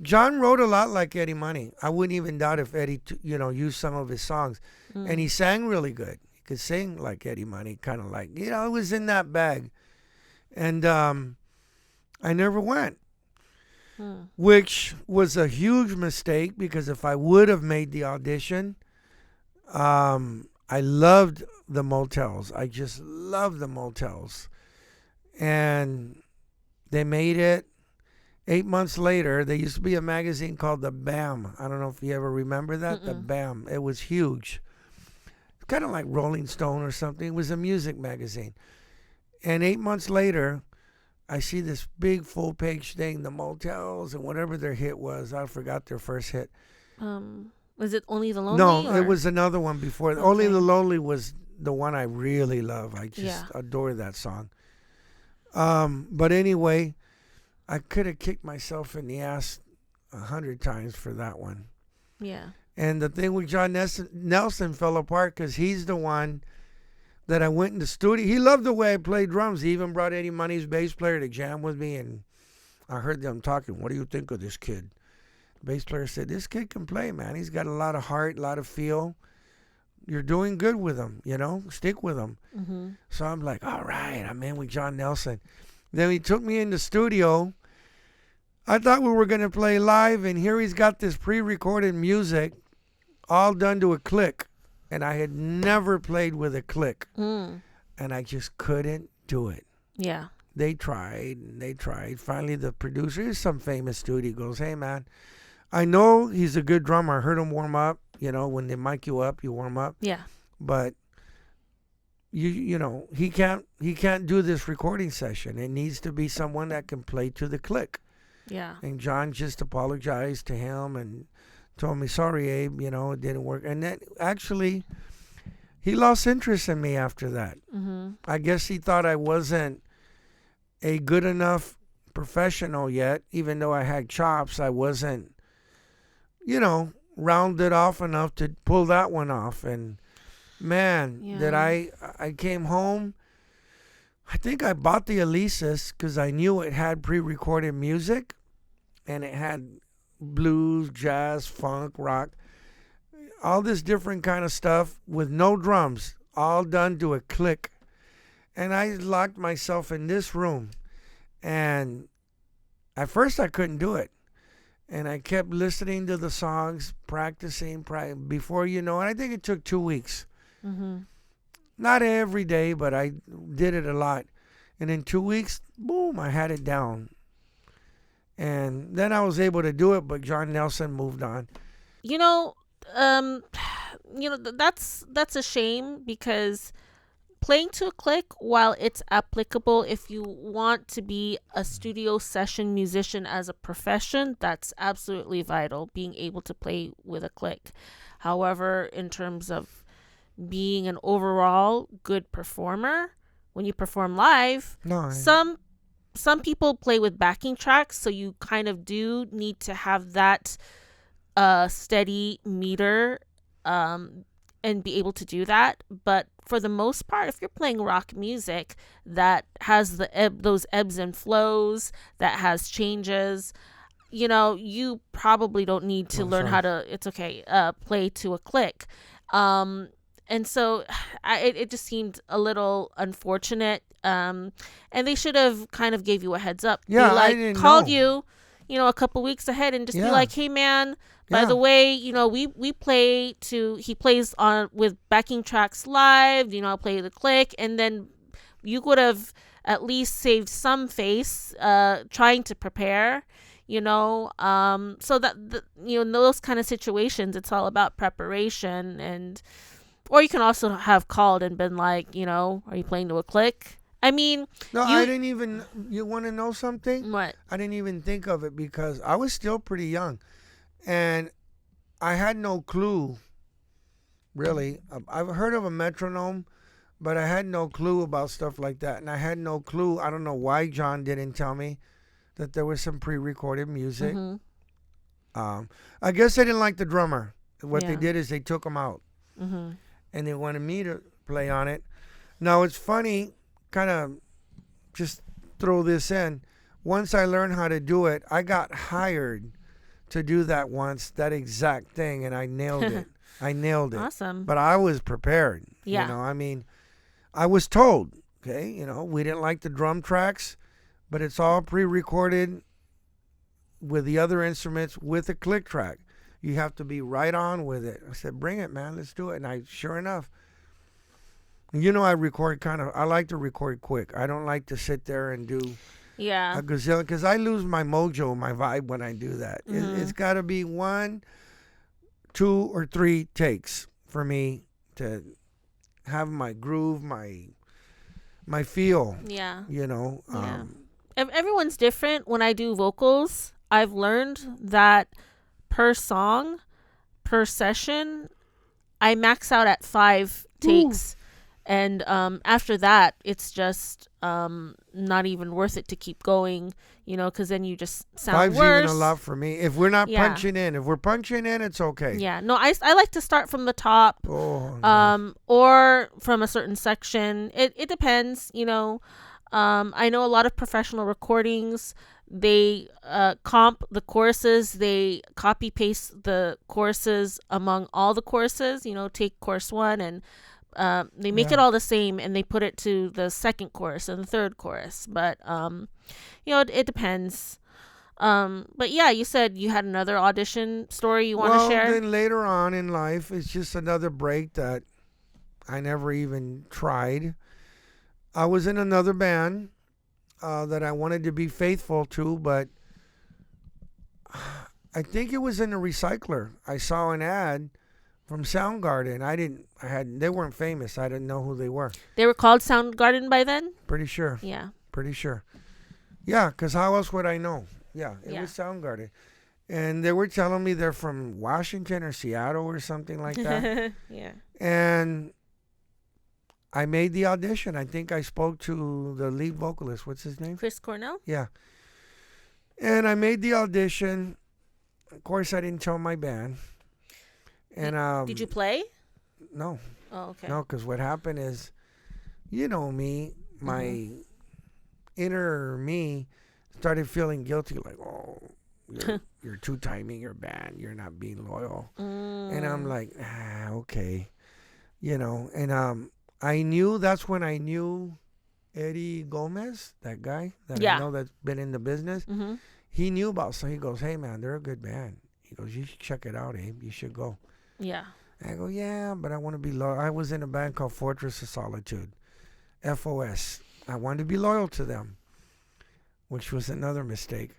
John wrote a lot like Eddie Money. I wouldn't even doubt if Eddie, used some of his songs. And he sang really good. He could sing like Eddie Money, kind of like, it was in that bag. And I never went. Which was a huge mistake because if I would have made the audition, I loved the motels. I just loved the motels. And they made it. 8 months later, there used to be a magazine called The BAM. I don't know if you ever remember that. The BAM. It was huge. Kind of like Rolling Stone or something. It was a music magazine. And 8 months later, I see this big full page thing, the motels and whatever their hit was. I forgot their first hit. Was it Only the Lonely? No, it was another one before. Okay. Only the Lonely was the one I really love. I just adore that song. But anyway, I could have kicked myself in the ass 100 times for that one. Yeah. And the thing with John Nelson fell apart because he's the one that I went in the studio. He loved the way I played drums. He even brought Eddie Money's bass player to jam with me, and I heard them talking. What do you think of this kid? The bass player said, this kid can play, man. He's got a lot of heart, a lot of feel. You're doing good with him, Stick with him. So I'm like, all right, I'm in with John Nelson. Then he took me in the studio. I thought we were going to play live, and here he's got this pre-recorded music all done to a click. And I had never played with a click. And I just couldn't do it. Yeah. They tried and they tried. Finally, the producer, is some famous dude, he goes, hey, man, I know he's a good drummer. I heard him warm up. When they mic you up, you warm up. Yeah. But, he can't do this recording session. It needs to be someone that can play to the click. Yeah. And John just apologized to him and told me, sorry, Abe, it didn't work. And then actually, he lost interest in me after that. I guess he thought I wasn't a good enough professional yet, even though I had chops. I wasn't, rounded off enough to pull that one off. And man, Yeah. that I came home. I think I bought the Elises because I knew it had pre-recorded music, and it had blues, jazz, funk, rock, all this different kind of stuff with no drums, all done to a click. And I locked myself in this room, and at first I couldn't do it. And I kept listening to the songs, practicing, before you know it. I think it took 2 weeks. Mm-hmm. Not every day, but I did it a lot. And in 2 weeks, boom, I had it down. And then I was able to do it, but John Nelson moved on. That's a shame, because playing to a click, while it's applicable if you want to be a studio session musician as a profession, that's absolutely vital, being able to play with a click. However, in terms of being an overall good performer, when you perform live, some people play with backing tracks, so you kind of do need to have that steady meter and be able to do that. But for the most part, if you're playing rock music that has those ebbs and flows, that has changes, you probably don't need to learn how to, play to a click. And so it just seemed a little unfortunate. And they should have kind of gave you a heads up. Yeah, I didn't called know. you, a couple weeks ahead, and just be like, hey man, by the way, we play to, he plays on with backing tracks live, I'll play the click. And then you would have at least saved some face trying to prepare, so that, in those kind of situations, it's all about preparation. Or you can also have called and been like, are you playing to a click? I mean, I didn't even, you want to know something? What? I didn't even think of it because I was still pretty young. And I had no clue, really. I've heard of a metronome, but I had no clue about stuff like that. And I had no clue. I don't know why John didn't tell me that there was some pre-recorded music. Mm-hmm. I guess they didn't like the drummer. What they did is they took him out. Mm-hmm. And they wanted me to play on it. Now, it's funny, kind of just throw this in. Once I learned how to do it, I got hired to do that once, that exact thing, and I nailed it. I nailed it. Awesome. But I was prepared. Yeah. I mean, I was told, we didn't like the drum tracks, but it's all pre-recorded with the other instruments with a click track. You have to be right on with it. I said, bring it, man. Let's do it. And sure enough, I record I like to record quick. I don't like to sit there and do a gazillion, because I lose my mojo, my vibe when I do that. Mm-hmm. It's got to be 1, 2, or 3 takes for me to have my groove, my feel. Yeah. Everyone's different. When I do vocals, I've learned that per song, per session, I max out at 5 takes. Ooh. And after that, it's just not even worth it to keep going, because then you just sound 5's worse. Even a lot for me. If we're not punching in. If we're punching in, it's okay. Yeah. No, I like to start from the top, or from a certain section. It depends, I know a lot of professional recordings, they comp the choruses, they copy paste the choruses among all the choruses, take chorus 1 and they make it all the same, and they put it to the second chorus and the third chorus. But it depends. But yeah, you said you had another audition story you want to share. Well, then later on in life, it's just another break that I never even tried. I was in another band that I wanted to be faithful to, but I think it was in a recycler. I saw an ad from Soundgarden. They weren't famous. I didn't know who they were. They were called Soundgarden by then? Pretty sure. Yeah. Pretty sure. Yeah, because how else would I know? Yeah, it was Soundgarden. And they were telling me they're from Washington or Seattle or something like that. Yeah. And I made the audition. I think I spoke to the lead vocalist. What's his name? Chris Cornell? Yeah. And I made the audition. Of course, I didn't tell my band. And Did you play? No, Oh, okay. no, because what happened is, you know me, my inner me started feeling guilty, like, oh, you're two-timing your band, you're not being loyal, and I'm like, okay, and I knew that's when I knew Eddie Gomez, that guy that I know that's been in the business. Mm-hmm. He knew about, so he goes, hey man, they're a good band. He goes, you should check it out, Abe. You should go. Yeah. I go, yeah, but I want to be loyal. I was in a band called Fortress of Solitude, FOS. I wanted to be loyal to them, which was another mistake.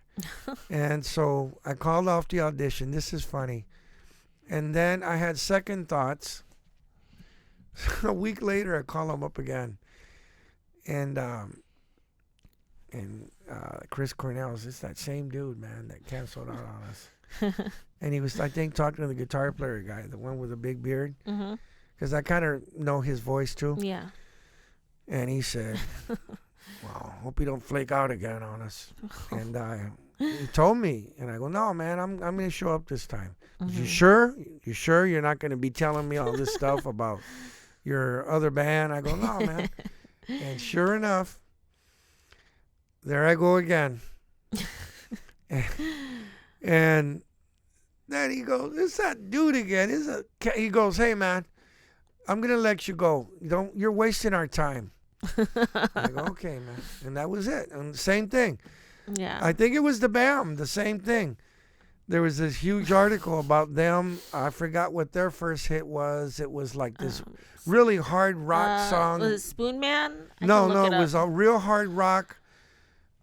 And so I called off the audition. This is funny. And then I had second thoughts. A week later, I call them up again. And Chris Cornell's, it's that same dude, man, that canceled out on us. And he was, I think, talking to the guitar player guy, the one with the big beard. Because I kind of know his voice, too. Yeah. And he said, well, hope you don't flake out again on us. And he told me. And I go, no, man, I'm going to show up this time. You sure? You sure you're not going to be telling me all this stuff about your other band? I go, no, man. And sure enough, there I go again. And then he goes, it's that dude again. He goes, hey, man, I'm going to let you go. You're wasting our time. I go, okay, man. And that was it. And same thing. Yeah. I think it was the BAM, the same thing. There was this huge article about them. I forgot what their first hit was. It was like this really hard rock song. Was it Spoon Man? No, it was a real hard rock,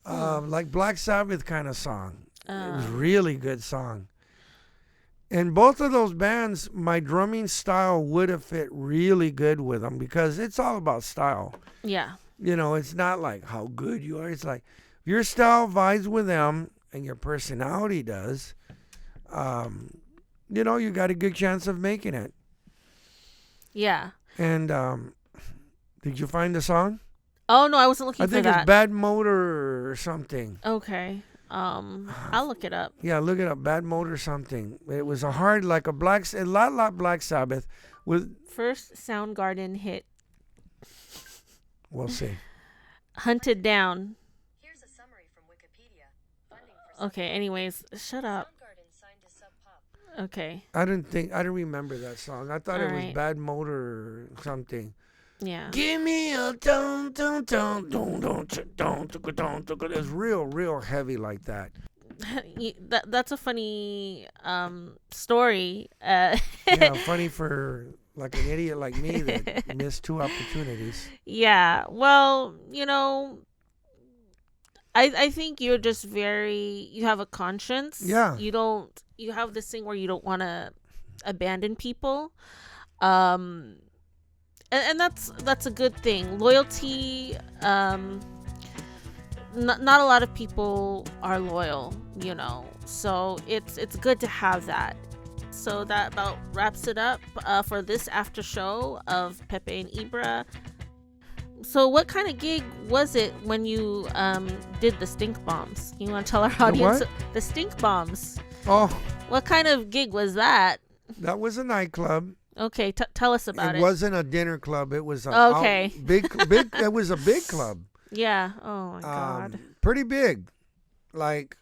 like Black Sabbath kind of song. It was really good song. And both of those bands, my drumming style would have fit really good with them because it's all about style. Yeah. It's not like how good you are. It's like if your style vibes with them and your personality does, you got a good chance of making it. Yeah. And did you find the song? Oh, no, I wasn't looking for that. I think it's Bad Motor or something. Okay. I'll look it up. Yeah, look it up. Bad Motor something. It was a hard, like a lot Black Sabbath. With first Soundgarden hit. We'll see. Hunted Down. Here's a summary from Wikipedia. Okay, anyways, shut up. Okay. I didn't remember that song. I thought it was Bad Motor or something. Yeah. Give me a don't. It's real heavy like that. That's a funny story. Yeah, funny for like an idiot like me that missed two opportunities. Yeah. Well, I think you're just you have a conscience. Yeah. You have this thing where you don't want to abandon people. And that's a good thing. Loyalty, not a lot of people are loyal, so it's good to have that. So that about wraps it up for this after show of Pepe and Ybra. So what kind of gig was it when you did the stink bombs? You want to tell our audience the stink bombs? Oh, what kind of gig was that? That was a nightclub. Okay, tell us about it. It wasn't a dinner club. It was big. It was a big club. Yeah. Oh my God. Pretty big, like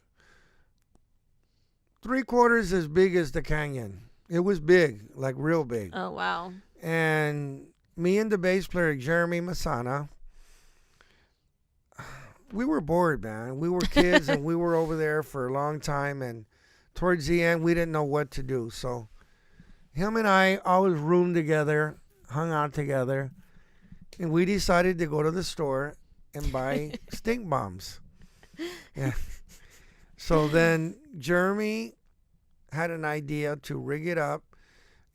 3/4 as big as the canyon. It was big, like real big. Oh wow. And me and the bass player Jeremy Masana, we were bored, man. We were kids and we were over there for a long time. And towards the end, we didn't know what to do. So him and I always roomed together, hung out together, and we decided to go to the store and buy stink bombs. Yeah. So then Jeremy had an idea to rig it up.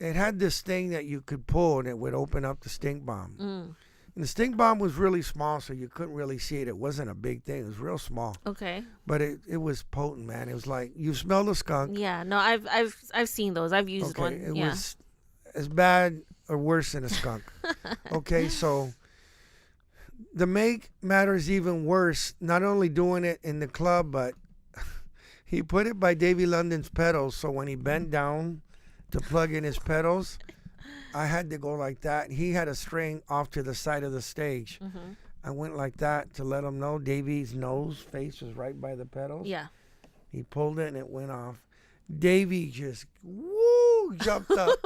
It had this thing that you could pull and it would open up the stink bomb. And the stink bomb was really small, so you couldn't really see it. It wasn't a big thing. It was real small. Okay. But it was potent, man. It was like, you smell the skunk. Yeah, no, I've seen those. I've used one. It was as bad or worse than a skunk. Okay, so the make matters even worse. Not only doing it in the club, but he put it by Davy London's pedals, so when he bent down to plug in his pedals. I had to go like that. He had a string off to the side of the stage. Mm-hmm. I went like that to let him know Davey's face was right by the pedals. Yeah. He pulled it and it went off. Davey just jumped up.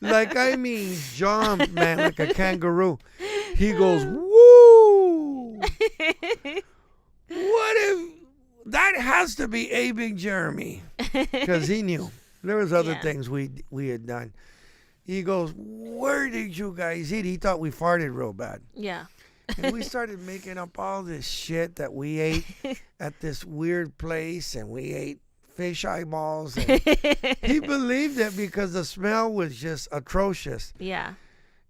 Jumped, man, like a kangaroo. He goes, woo! What if that has to be A Big Jeremy? Because he knew. There was other things we had done. He goes, where did you guys eat? He thought we farted real bad. Yeah. And we started making up all this shit that we ate at this weird place, and we ate fish eyeballs. And he believed it because the smell was just atrocious. Yeah.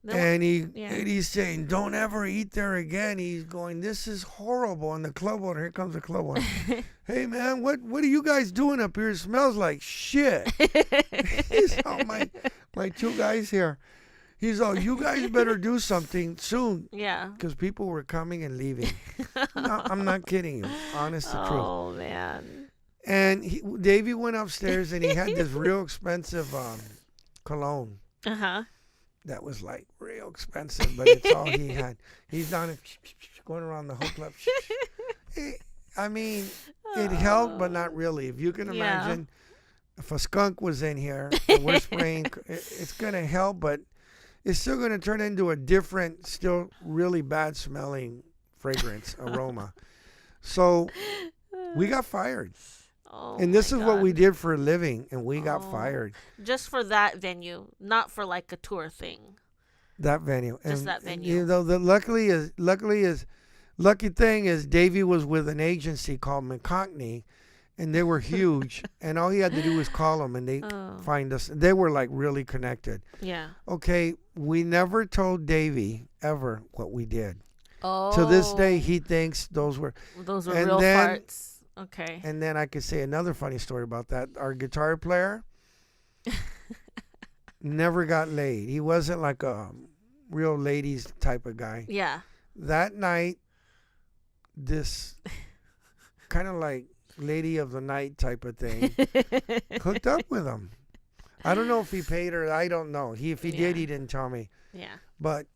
And he's saying, don't ever eat there again. He's going, this is horrible. And the club owner, here comes the club owner. Hey, man, what are you guys doing up here? It smells like shit. He's all, my two guys here. He's all, you guys better do something soon. Yeah. Because people were coming and leaving. No, I'm not kidding you. Honest to truth. Oh, man. And Davey went upstairs and he had this real expensive cologne. Uh-huh. That was like real expensive, but it's all he had. He's down it, going around the whole club. I mean, it helped, but not really. If you can imagine, if a skunk was in here and we're spraying, it's going to help, but it's still going to turn into a different, still really bad smelling fragrance aroma. So we got fired. Oh, and this is what we did for a living, and we got fired. Just for that venue, not for like a tour thing. That venue. Just and, that venue. You know, the lucky thing is Davey was with an agency called McConkney, and they were huge, and all he had to do was call them, and they find us. They were like really connected. Yeah. Okay, we never told Davey ever what we did. Oh. To this day, he thinks those were real farts. Okay. And then I could say another funny story about that. Our guitar player never got laid. He wasn't like a real ladies type of guy. Yeah. That night, this kind of like lady of the night type of thing hooked up with him. I don't know if he paid her. I don't know. If he did, he didn't tell me. Yeah. But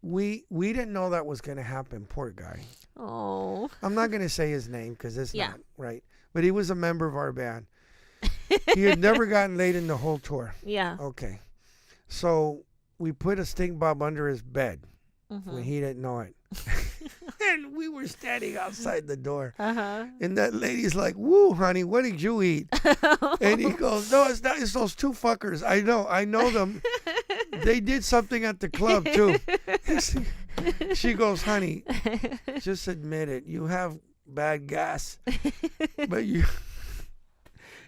we didn't know that was going to happen. Poor guy. Oh. I'm not going to say his name because it's not right. But he was a member of our band. He had never gotten laid in the whole tour. Yeah. Okay. So we put a stink bomb under his bed when he didn't know it. And we were standing outside the door. Uh-huh. And that lady's like, woo, honey, what did you eat? And he goes, no, it's not. It's those two fuckers. I know them. They did something at the club, too. She goes, honey, just admit it. You have bad gas. But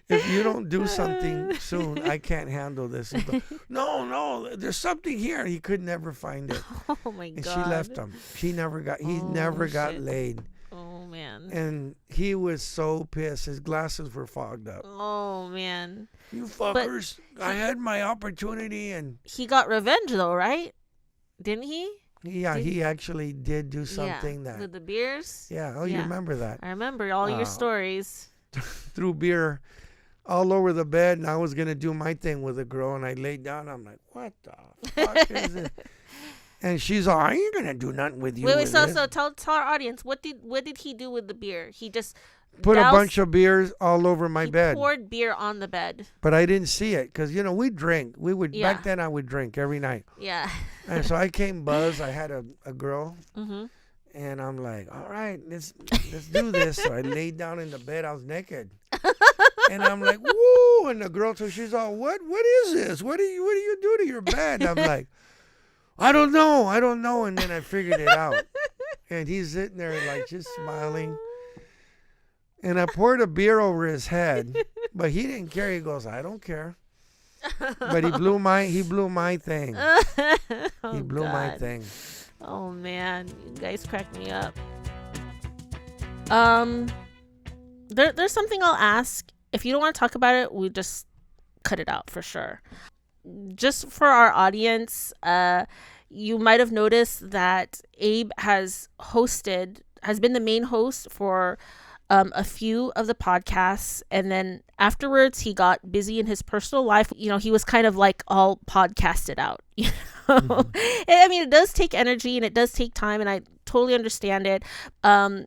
if you don't do something soon, I can't handle this. He goes, no, there's something here. He could never find it. Oh, my God. And she left him. He never got laid. Oh, man. And he was so pissed. His glasses were fogged up. Oh, man. You fuckers. I had my opportunity and... He got revenge, though, right? Didn't he? Yeah, he actually did do something that... With the beers? Yeah. You remember that. I remember all your stories. Threw beer all over the bed, and I was going to do my thing with a girl, and I laid down. I'm like, what the fuck is this? And she's all, I ain't going to do nothing with you. Wait, so tell our audience, what did he do with the beer? He just... Put a bunch of beers all over my bed. He poured beer on the bed. But I didn't see it because, we drink. Back then I would drink every night. Yeah. And so I came buzzed. I had a girl. Mm-hmm. And I'm like, all right, let's do this. So I laid down in the bed. I was naked. And I'm like, woo. And the girl, so she's all, what is this? What do you do to your bed? I'm like, I don't know. And then I figured it out. And he's sitting there like just smiling. And I poured a beer over his head, but he didn't care. He goes, I don't care. But he blew my thing. He blew my thing. Oh man, you guys crack me up. There's something I'll ask. If you don't want to talk about it, we just cut it out for sure. Just for our audience, you might have noticed that Abe has been the main host for a few of the podcasts, and then afterwards he got busy in his personal life. He was kind of like all podcasted out. And, I mean, it does take energy and it does take time, and I totally understand it. I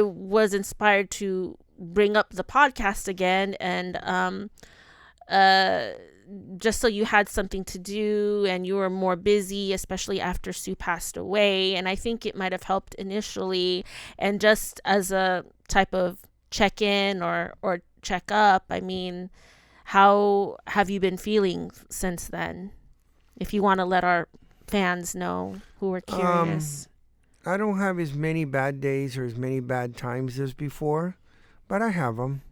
was inspired to bring up the podcast again, and just so you had something to do and you were more busy, especially after Sue passed away. And I think it might have helped initially, and just as a type of check-in or check-up. I mean, how have you been feeling since then? If you want to let our fans know who are curious. I don't have as many bad days or as many bad times as before, but I have them.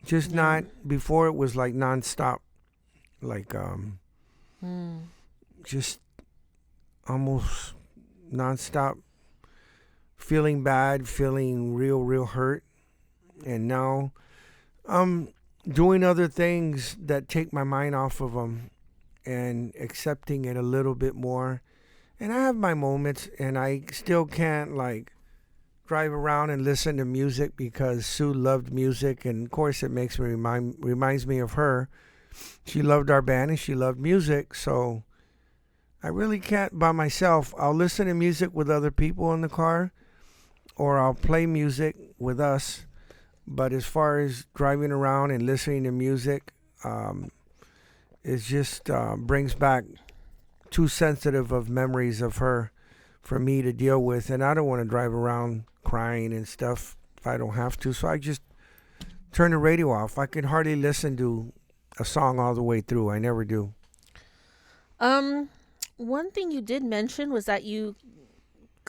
Just not, before it was like nonstop, like just almost nonstop feeling bad, feeling real hurt. And now I'm doing other things that take my mind off of them and accepting it a little bit more. And I have my moments, and I still can't like drive around and listen to music because Sue loved music, and of course it makes me reminds me of her. She loved our band and she loved music, so I really can't by myself. I'll listen to music with other people in the car, or I'll play music with us. But as far as driving around and listening to music, it just brings back too sensitive of memories of her for me to deal with, and I don't want to drive around crying and stuff if I don't have to. So I just turn the radio off. I can hardly listen to a song all the way through. I never do. One thing you did mention was that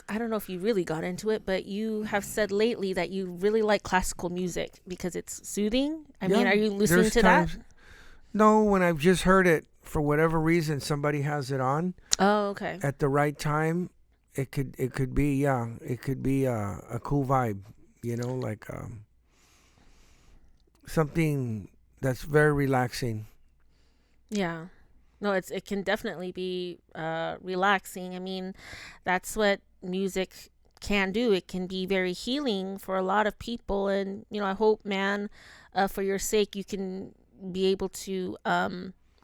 I don't know if you really got into it, but you have said lately that you really like classical music because it's soothing. I mean, are you listening to that? No, when I've just heard it, for whatever reason, somebody has it on. Oh, okay. At the right time, it could be a cool vibe, like something that's very relaxing. Yeah. No, it can definitely be relaxing. I mean, that's what music can do. It can be very healing for a lot of people, and I hope, man, for your sake, you can be able to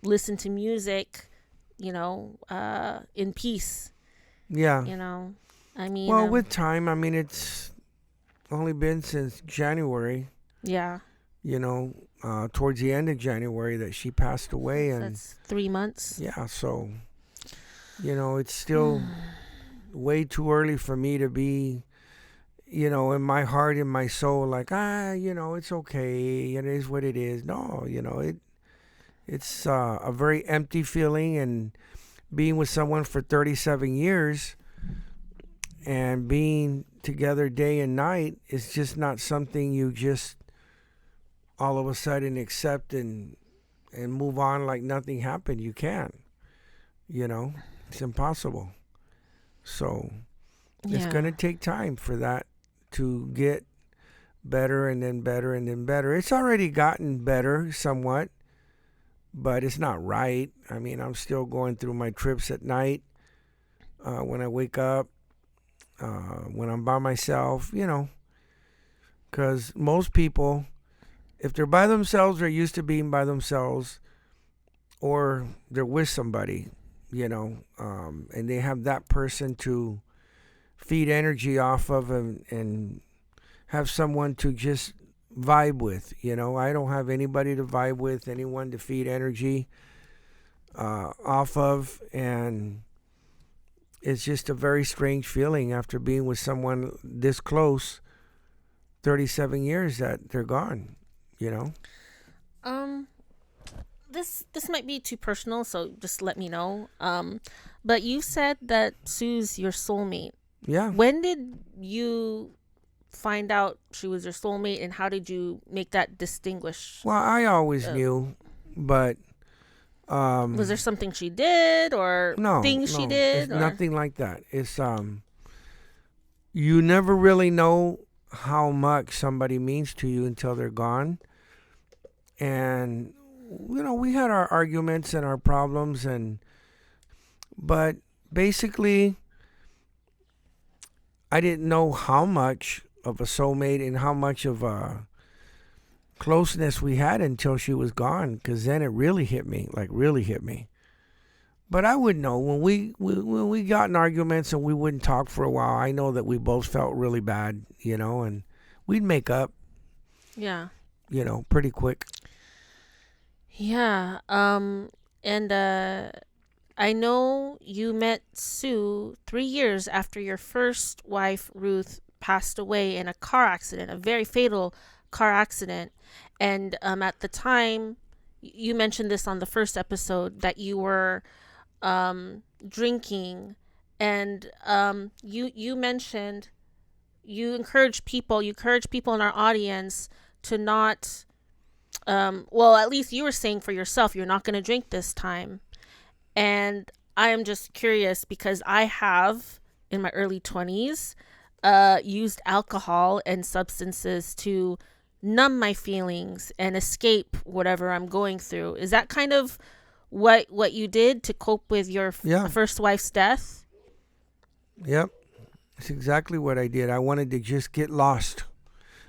listen to music, in peace. Yeah. I mean. Well, with time, I mean, it's only been since January. Yeah. Towards the end of January that she passed away, and that's 3 months. Yeah, so it's still way too early for me to be, in my heart, in my soul, like it's okay, it is what it is. No, it's a very empty feeling, and being with someone for 37 years and being together day and night is just not something you just all of a sudden accept and move on like nothing happened. You can't. It's impossible. So it's going to take time for that to get better and then better and then better. It's already gotten better somewhat, but it's not right. I mean, I'm still going through my trips at night, when I wake up, when I'm by myself, because most people, if they're by themselves, they're used to being by themselves, or they're with somebody, and they have that person to feed energy off of, and have someone to just vibe with. I don't have anybody to vibe with, anyone to feed energy off of, and it's just a very strange feeling after being with someone this close 37 years that they're gone. This might be too personal, so just let me know. But you said that Sue's your soulmate. Yeah. When did you find out she was your soulmate, and how did you make that distinguish? Well, I always knew, but was there something she did, or things she did? It's nothing like that. It's you never really know how much somebody means to you until they're gone. And we had our arguments and our problems, but basically I didn't know how much of a soulmate and how much of a closeness we had until she was gone, because then it really hit me, like really hit me. But I would know when we got in arguments and we wouldn't talk for a while, I know that we both felt really bad, and we'd make up, Yeah. Pretty quick. Yeah. And I know you met Sue 3 years after your first wife, Ruth, passed away in a car accident, a very fatal car accident. And at the time, you mentioned this on the first episode, that you were drinking. And you mentioned you encourage people in our audience to not, well, at least you were saying for yourself, you're not going to drink this time. And I am just curious because I have, in my early 20s, used alcohol and substances to numb my feelings and escape whatever I'm going through. Is that kind of what you did to cope with your first wife's death? Yep. That's exactly what I did. I wanted to just get lost.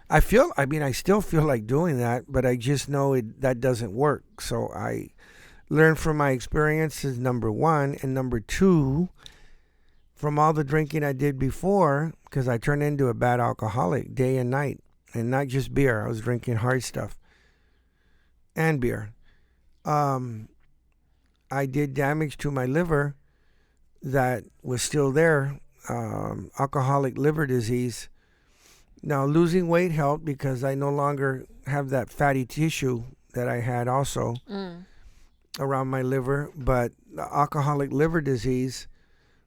I still feel like doing that, but I just know that doesn't work. So I learn from my experiences, number one, and number two, from all the drinking I did before, because I turned into a bad alcoholic day and night, and not just beer. I was drinking hard stuff and beer. I did damage to my liver that was still there, alcoholic liver disease. Now, losing weight helped because I no longer have that fatty tissue that I had also around my liver, but the alcoholic liver disease,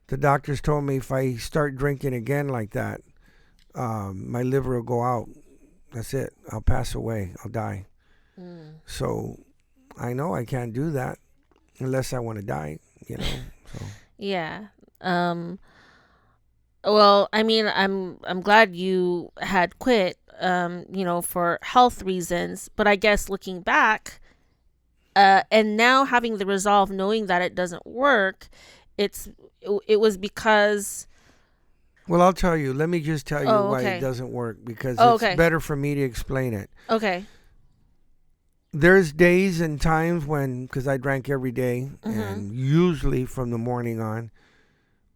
the doctors told me if I start drinking again like that, my liver will go out. That's it. I'll pass away. I'll die. So I know I can't do that unless I want to die, So. Yeah. Well, I mean, I'm glad you had quit, for health reasons, but I guess looking back, and now having the resolve, knowing that it doesn't work, it was because. Well, I'll tell you. Let me just tell you why it doesn't work, because it's better for me to explain it. Okay. There's days and times when, because I drank every day, and usually from the morning on,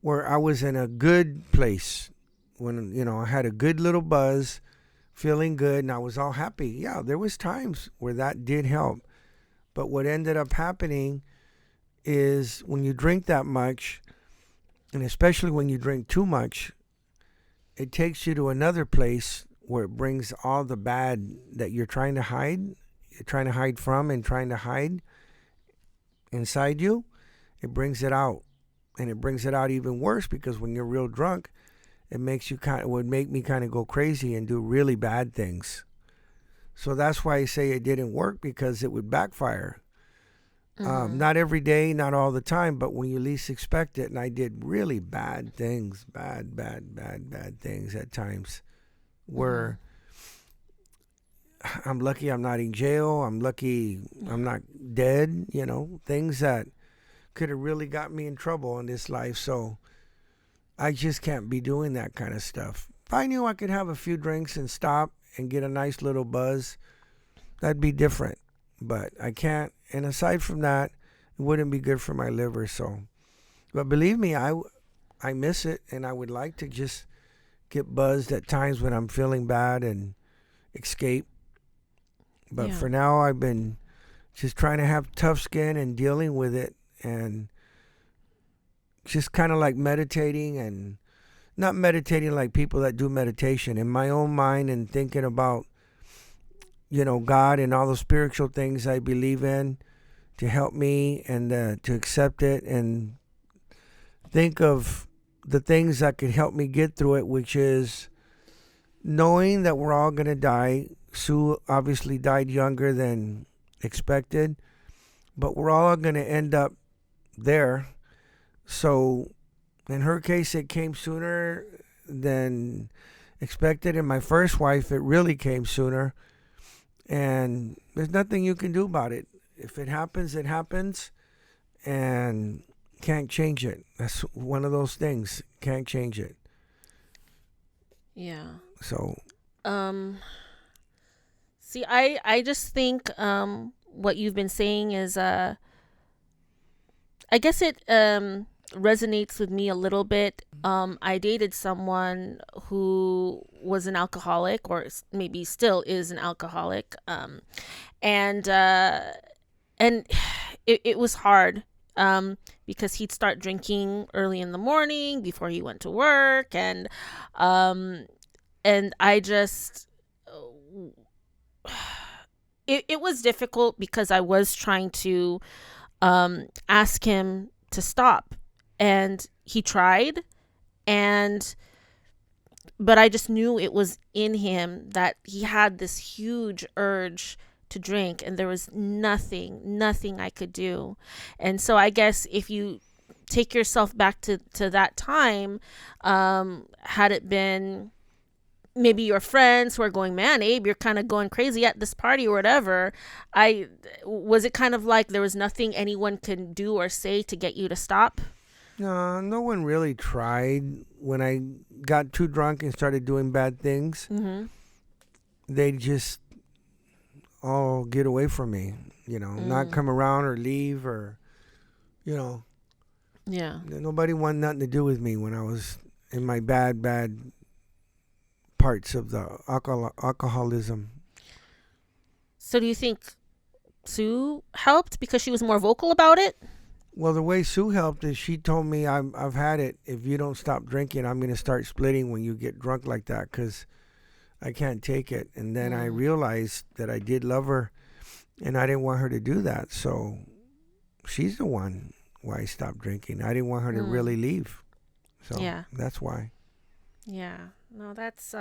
where I was in a good place, when, I had a good little buzz, feeling good, and I was all happy. Yeah, there was times where that did help. But what ended up happening is when you drink that much, and especially when you drink too much, it takes you to another place where it brings all the bad that you're trying to hide from and trying to hide inside you. It brings it out. And it brings it out even worse, because when you're real drunk, it would make me kind of go crazy and do really bad things. So that's why I say it didn't work, because it would backfire. Not every day, not all the time, but when you least expect it. And I did really bad things, bad things at times, where I'm lucky I'm not in jail. I'm lucky I'm not dead, things that could have really got me in trouble in this life. So I just can't be doing that kind of stuff. If I knew I could have a few drinks and stop and get a nice little buzz, that'd be different. But I can't. And aside from that, it wouldn't be good for my liver. So, but believe me, I miss it, and I would like to just get buzzed at times when I'm feeling bad and escape. But for now, I've been just trying to have tough skin and dealing with it, and just kind of like meditating, and not meditating like people that do meditation, in my own mind, and thinking about, God and all the spiritual things I believe in to help me, and to accept it, and think of the things that could help me get through it, which is knowing that we're all going to die. Sue obviously died younger than expected, but we're all going to end up there. So in her case, it came sooner than expected. And my first wife, it really came sooner. And there's nothing you can do about it. If it happens, it happens. And can't change it. That's one of those things. Can't change it. Yeah. So See, I just think what you've been saying is I guess it resonates with me a little bit. I dated someone who was an alcoholic, or maybe still is an alcoholic, and it was hard because he'd start drinking early in the morning before he went to work, and I just it was difficult because I was trying to ask him to stop, and he tried, but I just knew it was in him, that he had this huge urge to drink, and there was nothing I could do. And so I guess if you take yourself back to that time, had it been maybe your friends who are going, man, Abe, you're kind of going crazy at this party or whatever, was it kind of like there was nothing anyone can do or say to get you to stop? No, no one really tried. When I got too drunk and started doing bad things, they just all get away from me, not come around or leave, or, Yeah. Nobody wanted nothing to do with me when I was in my bad parts of the alcoholism. So do you think Sue helped because she was more vocal about it? Well, the way Sue helped is she told me, I've had it. If you don't stop drinking, I'm going to start splitting when you get drunk like that, because I can't take it. And then I realized that I did love her, and I didn't want her to do that. So she's the one why I stopped drinking. I didn't want her to really leave. So that's why. Yeah. No, that's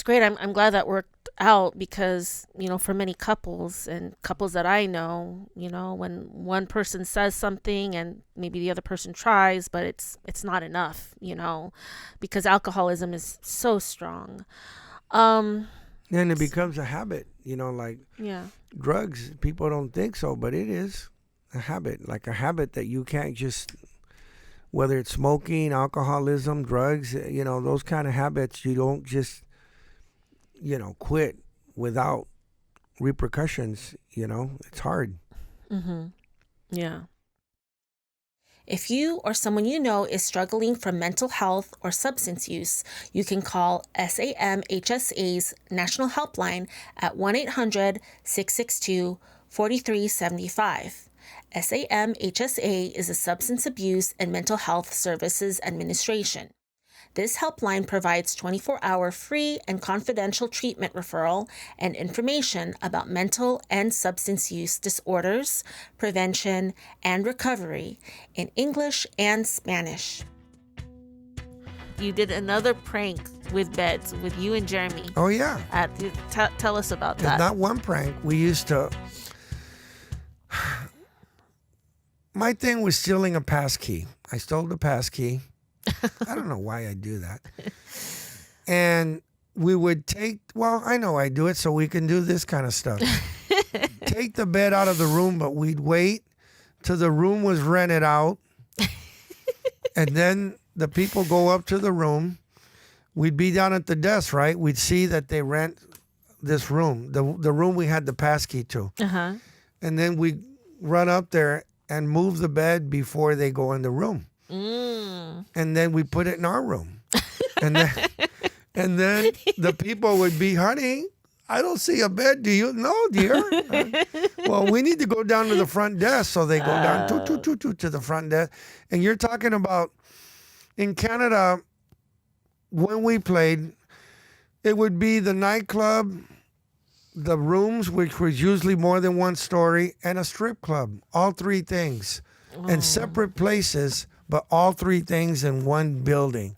great. I'm glad that worked out, because, for many couples and couples that I know, when one person says something and maybe the other person tries, but it's not enough, because alcoholism is so strong. And it becomes a habit, like drugs. People don't think so, but it is a habit, like a habit that you can't just, whether it's smoking, alcoholism, drugs, those kind of habits, you don't just, quit without repercussions. It's hard. Yeah. If you or someone you know is struggling from mental health or substance use, you can call SAMHSA's National Helpline at 1-800-662-4375. SAMHSA is a Substance Abuse and Mental Health Services Administration. This helpline provides 24-hour free and confidential treatment referral and information about mental and substance use disorders, prevention, and recovery in English and Spanish. You did another prank with beds with you and Jeremy. Oh, yeah. Tell us about that. It's not one prank. We used to... My thing was stealing a passkey. I stole the passkey. I don't know why I do that. And we would I know I do it so we can do this kind of stuff. Take the bed out of the room, but we'd wait till the room was rented out. And then the people go up to the room. We'd be down at the desk, right? We'd see that they rent this room, the room we had the passkey to. And then we'd run up there and move the bed before they go in the room. And then we put it in our room. And then the people would be, honey, I don't see a bed. Do you? No, dear. Well, we need to go down to the front desk. So they go down to the front desk. And you're talking about in Canada, when we played, it would be the nightclub, the rooms, which was usually more than one story, and a strip club. All three things. And separate places, but all three things in one building.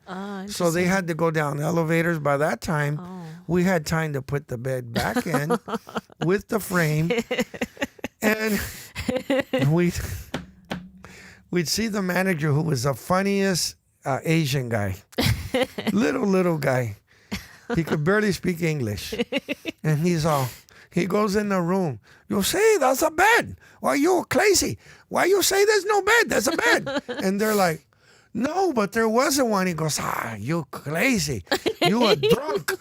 So they had to go down elevators. By that time, we had time to put the bed back in with the frame. And we'd see the manager, who was the funniest Asian guy. Little guy. He could barely speak English. And he goes in the room. You say that's a bed. Why you crazy? Why you say there's no bed? There's a bed. And they're like, No, but there wasn't one. He goes, you crazy. You are drunk.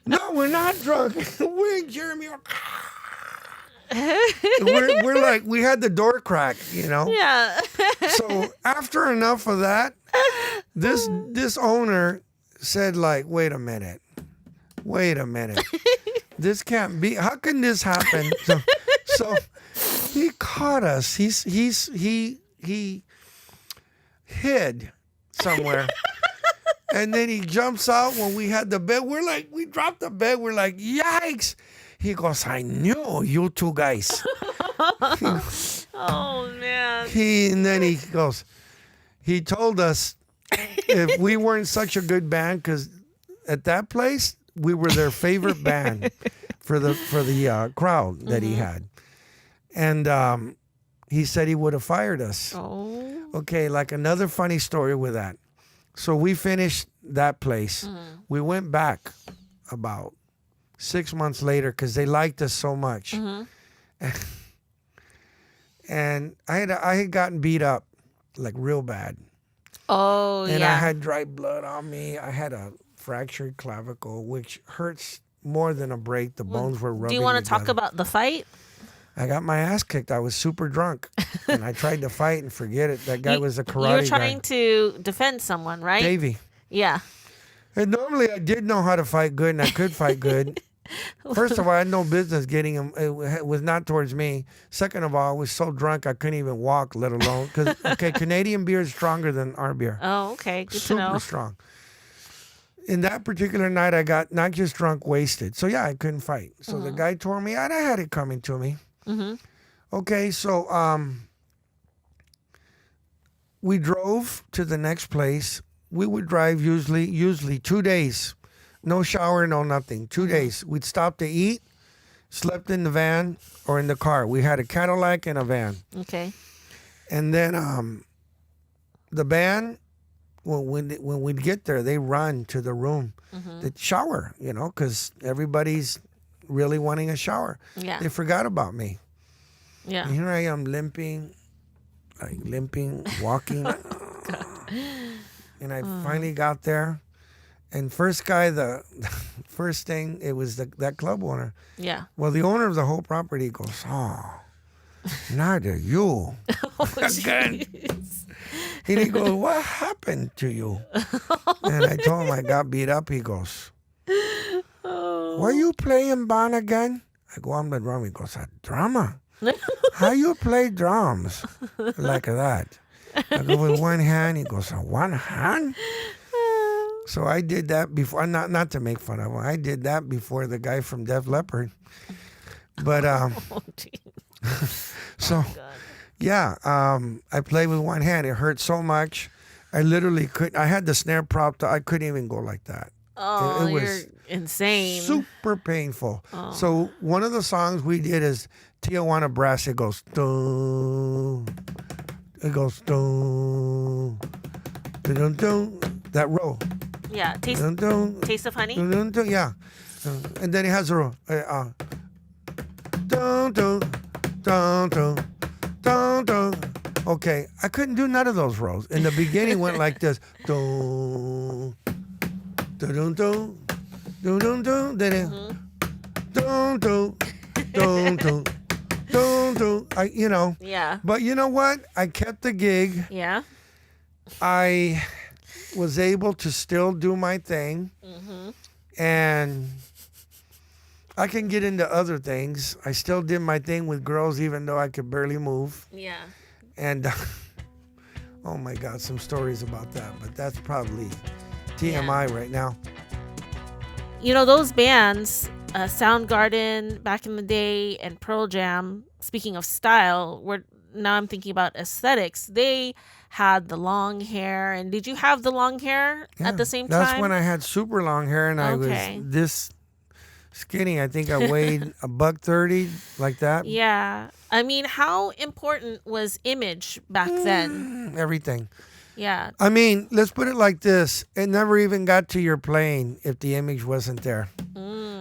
No, we're not drunk. We and Jeremy are... we're like, we had the door cracked, Yeah. So after enough of that, this owner said, like, wait a minute. This can't be. How can this happen? So he caught us. He hid somewhere. And then he jumps out when we had the bed. We dropped the bed. We're like, yikes. He goes, I knew you two guys. Oh, man. And then he goes, he told us if we weren't such a good band, because at that place, we were their favorite band for the crowd that he had. And he said he would have fired us. Oh. Okay, like another funny story with that. So we finished that place. We went back about 6 months later because they liked us so much. And I had gotten beat up like real bad. Oh, and yeah. I had dry blood on me. I had a fractured clavicle, which hurts more than a break. The bones were rubbing. Do you want to talk together. about the fight? I got my ass kicked. I was super drunk, and I tried to fight and forget it. That guy was a karate guy. You were trying to defend someone, right? Davey. Yeah. And normally I did know how to fight good, and I could fight good. First of all, I had no business getting him. It was not towards me. Second of all, I was so drunk I couldn't even walk, let alone. Because, Canadian beer is stronger than our beer. Oh, okay. Good Super to know. strong. In that particular night, I got not just drunk, wasted. So, yeah, I couldn't fight. So the guy tore me out. I had it coming to me. Okay, so we drove to the next place. We would drive usually 2 days. No shower, no nothing. 2 days. We'd stop to eat, slept in the van or in the car. We had a Cadillac and a van. Okay. And then the band, when we'd get there, they run to the room, the shower, because everybody's really wanting a shower. Yeah. They forgot about me. Yeah. And here I am limping, walking. And I finally got there. And first guy, the first thing, it was that club owner. Yeah. Well, the owner of the whole property goes, neither you. Again. And he goes, what happened to you? And I told him I got beat up. He goes, were you playing band again? I go, I'm the drummer. He goes, a drummer? How you play drums like that? I go, with one hand. He goes, one hand? So I did that before, not to make fun of him. I did that before the guy from Def Leppard. But, so, yeah, I played with one hand. It hurt so much. I literally couldn't, I had the snare propped up. I couldn't even go like that. Oh, it was you're insane. super painful. So one of the songs we did is Tijuana Brass. It goes, dun. It goes, dun. Dun, dun, dun. That row. Yeah. Taste of honey? Yeah. And then it has a row. Dun, dun, dun, dun, dun, dun. Okay, I couldn't do none of those rows. In the beginning, went like this. Dun, dun, dun, dun, dun, dun, dun. Then it, dun, dun, dun, dun, dun, dun. Yeah. But you know what? I kept the gig. Yeah. I was able to still do my thing, and I can get into other things. I still did my thing with girls, even though I could barely move. Yeah. And oh my God, some stories about that, but that's probably TMI right now. Those bands, Soundgarden back in the day and Pearl Jam, speaking of style, now I'm thinking about aesthetics. They had the long hair. And did you have the long hair at the same time? That's when I had super long hair, and I was this skinny. I think I weighed $130, like that. Yeah. I mean, how important was image back then? Everything. Yeah. I mean, let's put it like this. It never even got to your plane if the image wasn't there.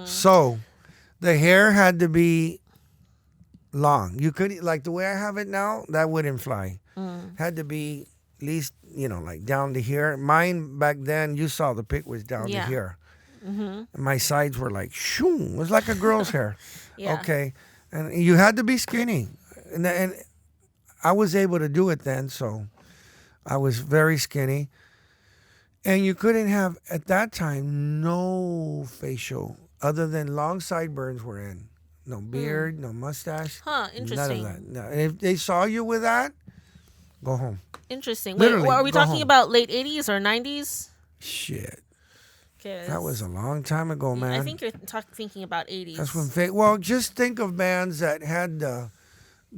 So the hair had to be long. You could, like the way I have it now, that wouldn't fly. Had to be at least, like down to here. Mine back then, you saw the pic was down to Yeah. here. And my sides were like, shoo. It was like a girl's hair. Yeah. Okay. And you had to be skinny. And I was able to do it then, so I was very skinny. And you couldn't have, at that time, no facial other than long sideburns were in. No beard, no mustache. Huh, interesting. None of that. No. And if they saw you with that, go home. Interesting. Literally, Wait, are we go talking home. about late 80s or 90s? Shit. 'Cause That was a long time ago, man. I think you're thinking about 80s. That's when well, just think of bands that had the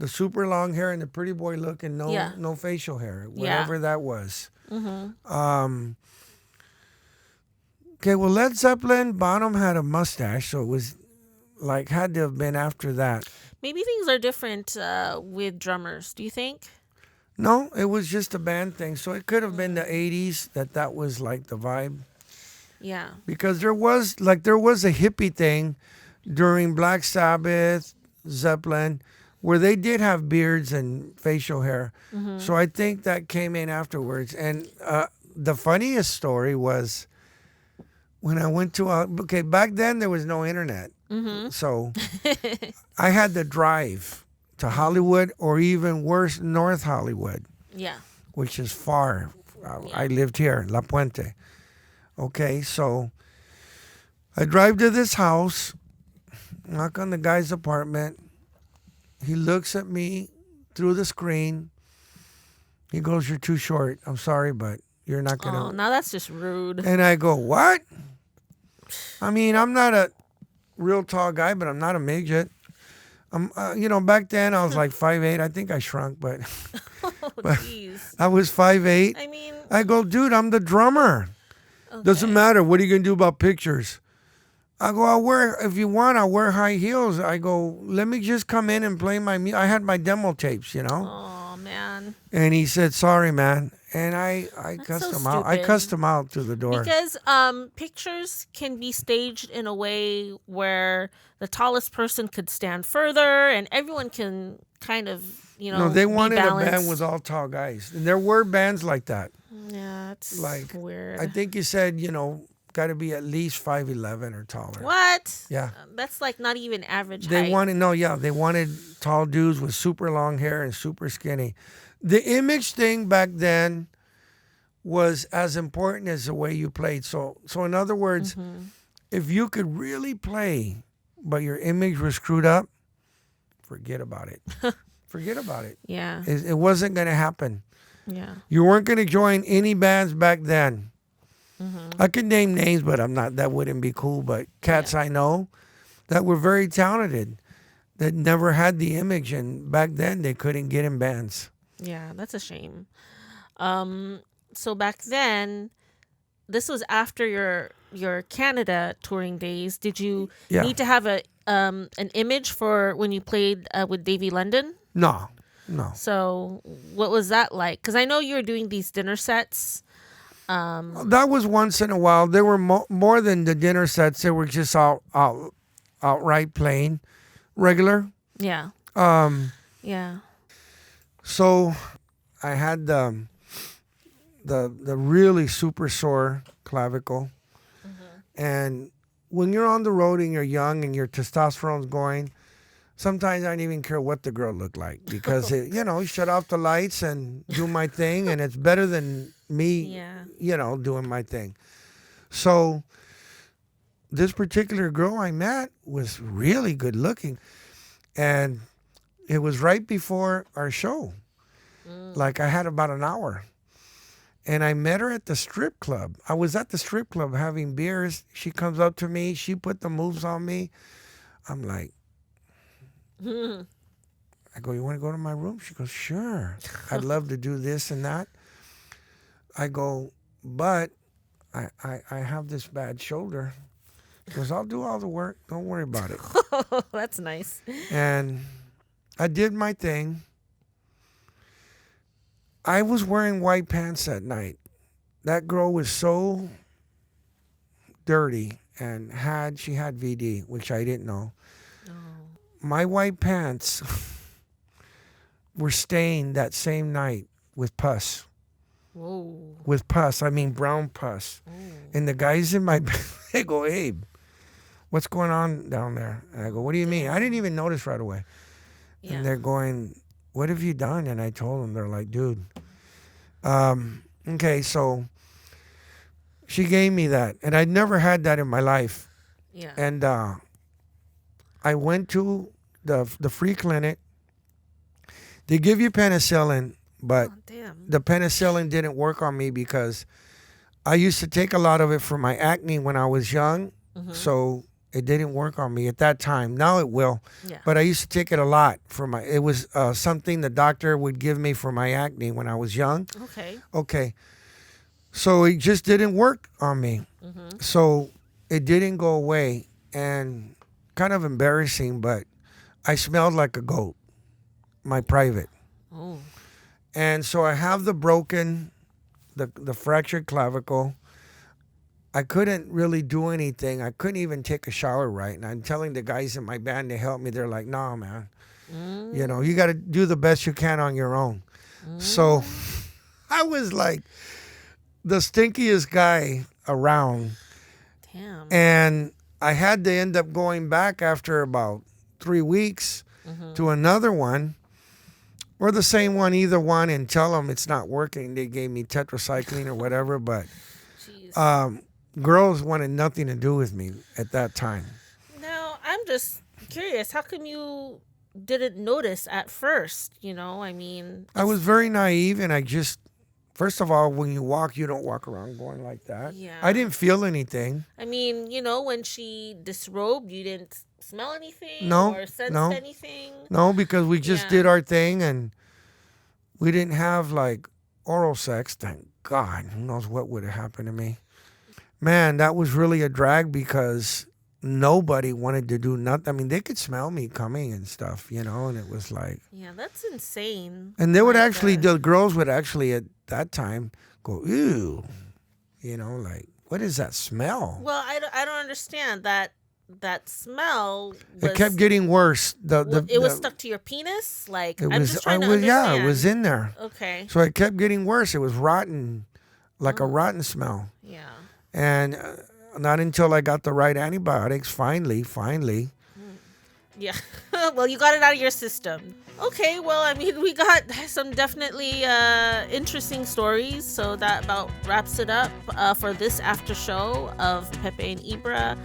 super long hair and the pretty boy look and no facial hair, whatever that was. Okay, well, Led Zeppelin, Bonham had a mustache, so it was like had to have been after that. Maybe things are different with drummers. Do you think? No, it was just a band thing, so it could have been the 80s that was like the vibe. Yeah. Because there was a hippie thing during Black Sabbath, Zeppelin, where they did have beards and facial hair. So I think that came in afterwards. And the funniest story was when I went to back then there was no internet. So I had to drive to Hollywood, or even worse, North Hollywood, Yeah. which is far. I lived here, La Puente. Okay, so I drive to this house, knock on the guy's apartment. He looks at me through the screen. He goes, "You're too short. I'm sorry, but you're not going to." Oh, now that's just rude. And I go, "What?" I mean, I'm not a real tall guy, but I'm not a midget. Back then I was like 5'8". I think I shrunk, but Oh, jeez. I was 5'8". I mean, I go, "Dude, I'm the drummer. Doesn't matter. What are you going to do about pictures?" I go, if you want, I'll wear high heels. I go, "Let me just come in and play my music." I had my demo tapes, oh, man. And he said, "Sorry, man." And I cussed so him out. I stupid. cussed him out through the door. Because pictures can be staged in a way where the tallest person could stand further and everyone can kind of, No, they be wanted a balanced. band with all tall guys. And there were bands like that. Yeah, it's Like, weird. I think you said, got to be at least 5'11" or taller. What? Yeah. That's like not even average They height. wanted tall dudes with super long hair and super skinny. The image thing back then was as important as the way you played. So in other words, if you could really play, but your image was screwed up, forget about it. Forget about it. Yeah. It wasn't going to happen. Yeah. You weren't going to join any bands back then. I could name names, but I'm not. That wouldn't be cool. But cats I know that were very talented, that never had the image, and back then they couldn't get in bands. Yeah, that's a shame. So back then, this was after your Canada touring days. Did you Yeah. need to have an image for when you played with Davy London? No. So what was that like? Because I know you were doing these dinner sets. That was once in a while. There were more than the dinner sets. They were just outright plain, regular. Yeah. Yeah. So I had the really super sore clavicle, and when you're on the road and you're young and your testosterone's going, sometimes I don't even care what the girl looked like, because shut off the lights and do my thing, and it's better than me, doing my thing. So this particular girl I met was really good looking, and it was right before our show. Like I had about an hour. And I met her at the strip club. I was at the strip club having beers. She comes up to me. She put the moves on me. I'm like, I go, "You want to go to my room?" She goes, "Sure. I'd love to do this and that." I go, "But I have this bad shoulder." She goes, "I'll do all the work. Don't worry about it." That's nice. And I did my thing. I was wearing white pants that night. That girl was so dirty and she had VD, which I didn't know. My white pants were stained that same night with pus. Whoa. with pus. I mean, brown pus. And the guys in my bed, they go, Abe, what's going on down there? And I go, what do you mean? I didn't even notice right away. Yeah. And they're going, what have you done? And I told them, they're like, dude, okay, so she gave me that. And I'd never had that in my life. Yeah. And I went to the free clinic. They give you penicillin, but Oh, damn. the penicillin didn't work on me because I used to take a lot of it for my acne when I was young. So it didn't work on me at that time. Now it will. Yeah. But I used to take it a lot for my, it was something the doctor would give me for my acne when I was young. Okay. Okay. So it just didn't work on me. So it didn't go away. And kind of embarrassing, but I smelled like a goat, my private. Oh. And so I have the broken, the fractured clavicle. I couldn't really do anything. I couldn't even take a shower right. And I'm telling the guys in my band to help me. They're like, nah, man. You know, you got to do the best you can on your own. So I was like the stinkiest guy around. Damn. And I had to end up going back after about 3 weeks to another one. Or the same one, either one, and tell them it's not working. They gave me tetracycline or whatever, but Jeez. girls wanted nothing to do with me at that time. Now, I'm just curious. How come you didn't notice at first? You know, I mean, I was very naive, and I just, first of all, when you walk, you don't walk around going like that. Yeah. I didn't feel anything. I mean, you know, when she disrobed, you didn't smell anything No, or sense no. anything. No, because we just Yeah. did our thing, and we didn't have, like, oral sex. Thank God. Who knows what would have happened to me. Man, that was really a drag because nobody wanted to do nothing. I mean, they could smell me coming and stuff, you know, and it was like... Yeah, that's insane. And they would Like, actually, the girls would actually at that time go, ew, you know, like, what is that smell? Well, I don't understand that smell. Was, It kept getting worse. it was stuck to your penis. Like It I'm was, just trying to understand. yeah, it was in there. Okay. So it kept getting worse. It was rotten, like a rotten smell. Yeah. And not until I got the right antibiotics, finally. Yeah. Well, you got it out of your system. Okay. Well, I mean, we got some definitely interesting stories. So that about wraps it up for this after show of Pepe and Ybra.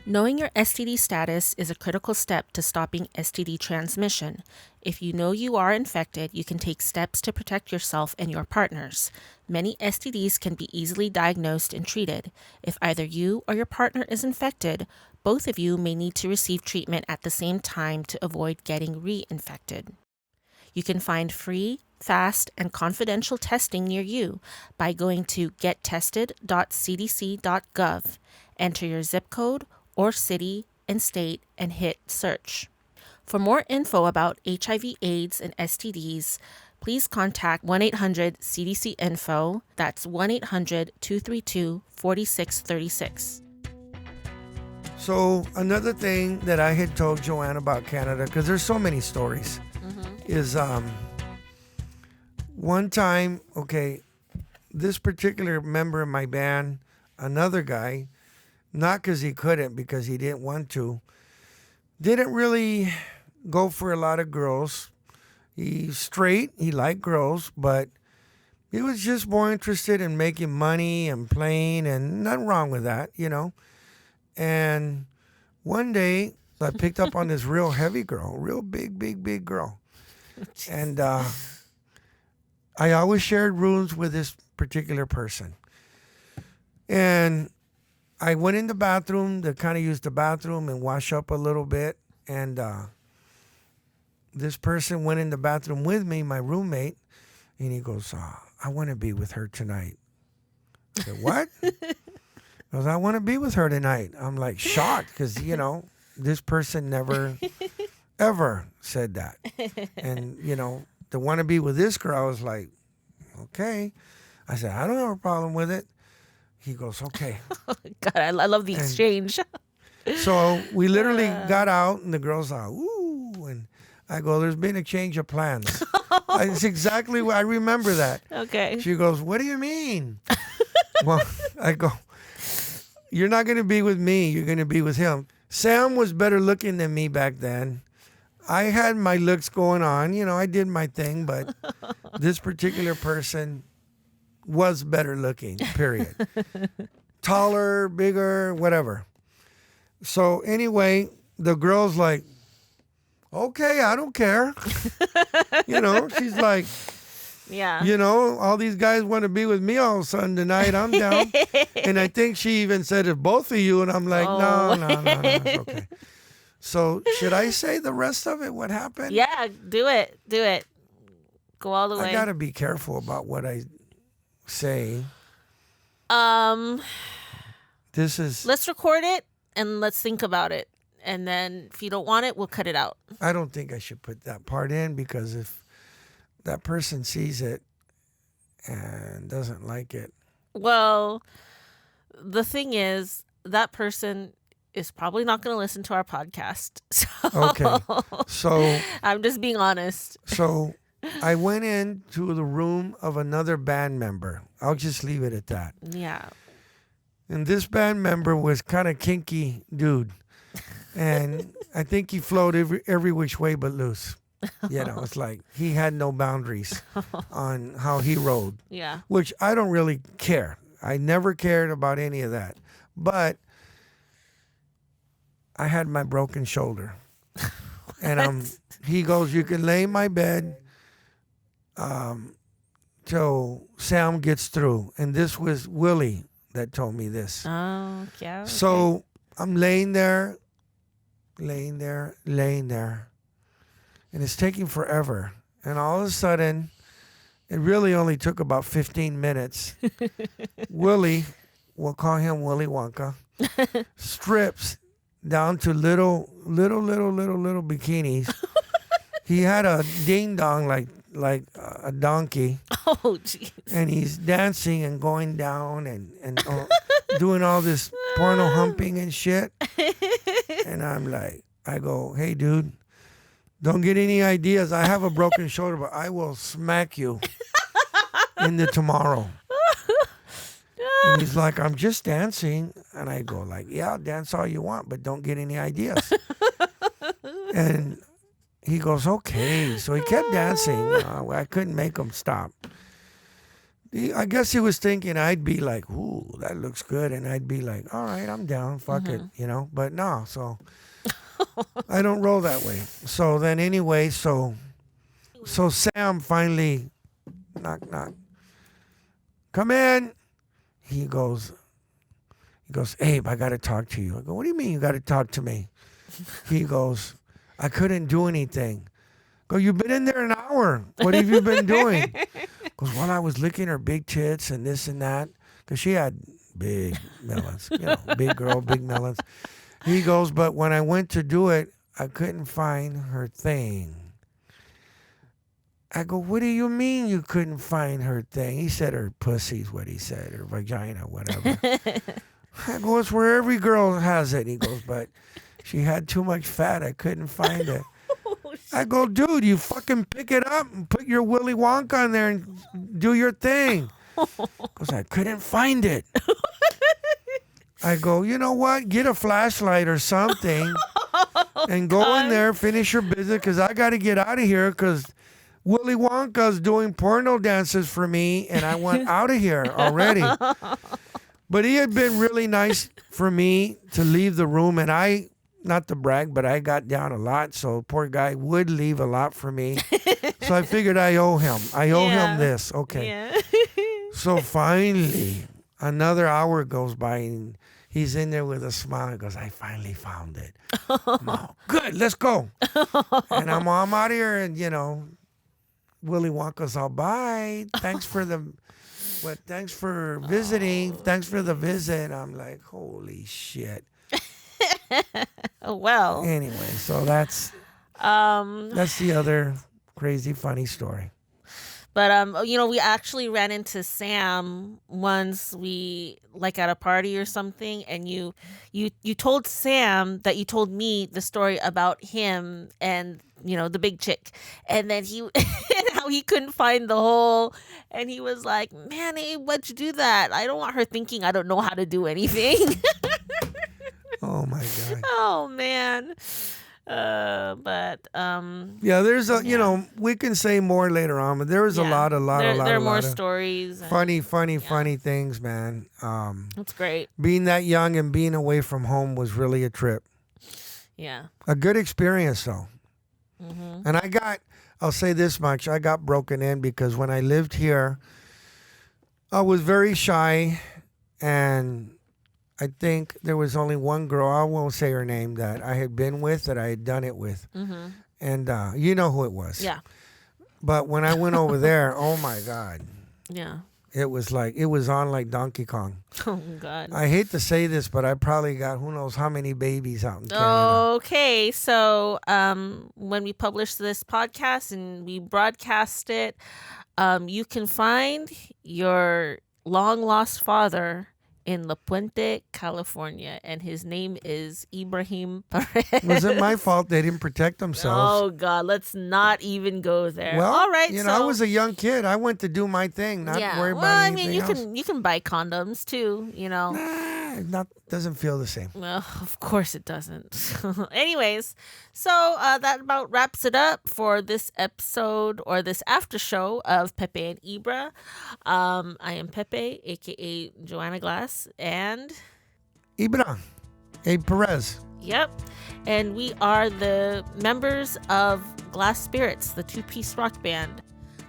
Knowing your STD status is a critical step to stopping STD transmission. If you know you are infected, you can take steps to protect yourself and your partners. Many STDs can be easily diagnosed and treated. If either you or your partner is infected, both of you may need to receive treatment at the same time to avoid getting reinfected. You can find free, fast, and confidential testing near you by going to gettested.cdc.gov. Enter your zip code or city and state and hit search. For more info about HIV/AIDS and STDs, please contact 1-800-CDC-INFO. That's 1-800-232-4636. So another thing that I had told Joanne about Canada, because there's so many stories, is one time, okay, this particular member of my band, another guy, not because he couldn't, because he didn't want to, didn't really go for a lot of girls. He's straight, he liked girls, but he was just more interested in making money and playing, and nothing wrong with that, you know. And one day, I picked up on this real heavy girl, real big girl. And I always shared rooms with this particular person. And I went in the bathroom to kind of use the bathroom and wash up a little bit. And this person went in the bathroom with me, my roommate, and he goes, I want to be with her tonight. I said, what? He goes, I want to be with her tonight. I'm like shocked because, you know, this person never, ever said that. And, you know, to want to be with this girl, I was like, okay. I said, I don't have a problem with it. He goes, okay. God, I love the exchange. So we literally got out, and the girl's like, ooh. And I go, there's been a change of plans. It's exactly what I remember that. Okay. She goes, what do you mean? Well, I go, you're not going to be with me. You're going to be with him. Sam was better looking than me back then. I had my looks going on. You know, I did my thing, but this particular person was better looking, period. Taller, bigger, whatever. So anyway, the girl's like, okay, I don't care. You know, she's like, Yeah. you know, all these guys want to be with me all of a sudden tonight. I'm down. And I think she even said, if both of you, and I'm like, no, it's okay. So should I say the rest of it? What happened? Yeah, do it. Do it. Go all the way. I got to be careful about what I say. This is... Let's record it and let's think about it. And then if you don't want it, we'll cut it out. I don't think I should put that part in, because if that person sees it and doesn't like it. Well, the thing is, that person is probably not going to listen to our podcast. So Okay. So I'm just being honest. So I went into the room of another band member. I'll just leave it at that. Yeah. And this band member was kind of kinky dude. And I think he flowed every which way but loose. You know, it's like he had no boundaries on how he rode. Yeah. Which I don't really care. I never cared about any of that. But I had my broken shoulder. And he goes, you can lay in my bed till Sam gets through. And this was Willie that told me this. Oh, yeah. Okay. So I'm laying there. And it's taking forever. And all of a sudden, it really only took about 15 minutes. Willie, we'll call him Willy Wonka, strips down to little bikinis. He had a ding dong like a donkey. Oh, jeez. And he's dancing and going down and doing all this porno humping and shit. And I'm like, I go, hey, dude, don't get any ideas. I have a broken shoulder, but I will smack you into tomorrow. And he's like, I'm just dancing. And I go like, yeah, dance all you want, but don't get any ideas. And he goes, okay. So he kept dancing. I couldn't make him stop. I guess he was thinking I'd be like, ooh, that looks good. And I'd be like, all right, I'm down. Fuck it, you know. But no, so I don't roll that way. So then anyway, so Sam finally, knock. Come in. He goes, Abe, I got to talk to you. I go, what do you mean you got to talk to me? He goes, I couldn't do anything. Go, you've been in there an hour. What have you been doing? Goes, well, I was licking her big tits and this and that. Because she had big melons. You know, big girl, big melons. He goes, but when I went to do it, I couldn't find her thing. I go, what do you mean you couldn't find her thing? He said her pussy's what he said, her vagina, whatever. I go, it's where every girl has it. He goes, but she had too much fat. I couldn't find it. I go, dude, you fucking pick it up and put your Willy Wonka on there and do your thing. Because I couldn't find it. I go, you know what? Get a flashlight or something and go in there, finish your business, because I got to get out of here because Willy Wonka's doing porno dances for me and I want out of here already. But he had been really nice for me to leave the room, and I, not to brag, but I got down a lot, so poor guy would leave a lot for me. So I figured I owe him. I owe him this. Okay. Yeah. So finally, another hour goes by, and he's in there with a smile. He goes, I finally found it. Oh, good, let's go. And I'm out of here, and, you know, Willy Wonka's all, bye. Thanks for visiting. Thanks for the visit. I'm like, holy shit. Well. Anyway, so that's the other crazy funny story. But we actually ran into Sam once, we like at a party or something, and you told Sam that you told me the story about him and the big chick, and then he and how he couldn't find the hole, and he was like, "Man, Abe, why'd you do that? I don't want her thinking I don't know how to do anything." Oh my God. Oh man. But Yeah, there's we can say more later on, but there was a lot there are more of stories. funny things, man. That's great. Being that young and being away from home was really a trip. Yeah. A good experience, though. Mm-hmm. And I'll say this much, I got broken in because when I lived here, I was very shy, and I think there was only one girl, I won't say her name, that I had been with, that I had done it with. Mm-hmm. And you know who it was. Yeah. But when I went over there, oh my God. Yeah. It was on like Donkey Kong. Oh God. I hate to say this, but I probably got who knows how many babies out in Canada. Okay, so when we publish this podcast and we broadcast it, you can find your long lost father in La Puente, California, and his name is Ibrahim Perez. Was it my fault they didn't protect themselves? Oh God, let's not even go there. Well, all right. I was a young kid. I went to do my thing, not worry about anything else. You can buy condoms too. Doesn't feel the same. Well, of course it doesn't. Anyways, so that about wraps it up for this episode or this after show of Pepe and Ybra. I am Pepe, aka Joanna Glass, and Ybra, Perez. Yep. And we are the members of Glasspirits, the two-piece rock band.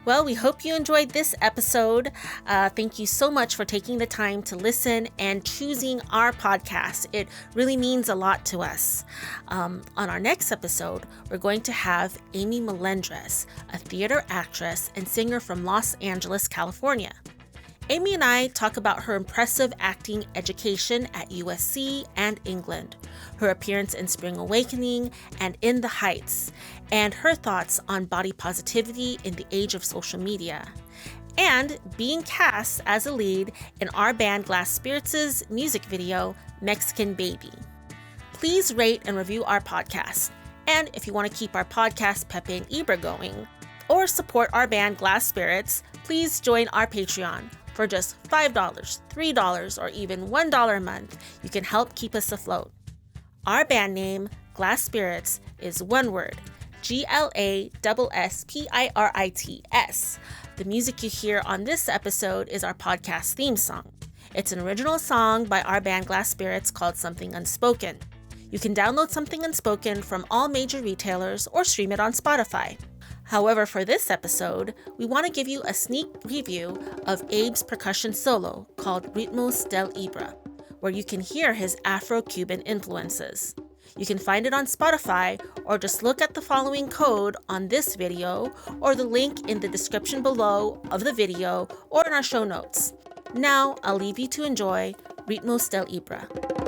Well, we hope you enjoyed this episode. Thank you so much for taking the time to listen and choosing our podcast. It really means a lot to us. On our next episode, we're going to have Amy Melendres, a theater actress and singer from Los Angeles, California. Amy and I talk about her impressive acting education at USC and England, her appearance in Spring Awakening and In the Heights, and her thoughts on body positivity in the age of social media, and being cast as a lead in our band Glasspirits' music video, Mexican Baby. Please rate and review our podcast. And if you want to keep our podcast Pepe and Ybra going, or support our band Glasspirits, please join our Patreon. For just $5, $3, or even $1 a month, you can help keep us afloat. Our band name, Glasspirits, is one word, GLASSPIRITS. The music you hear on this episode is our podcast theme song. It's an original song by our band Glasspirits called Something Unspoken. You can download Something Unspoken from all major retailers or stream it on Spotify. However, for this episode, we want to give you a sneak preview of Abe's percussion solo called Ritmos del Ybra, where you can hear his Afro-Cuban influences. You can find it on Spotify, or just look at the following code on this video or the link in the description below of the video or in our show notes. Now, I'll leave you to enjoy Ritmos del Ybra.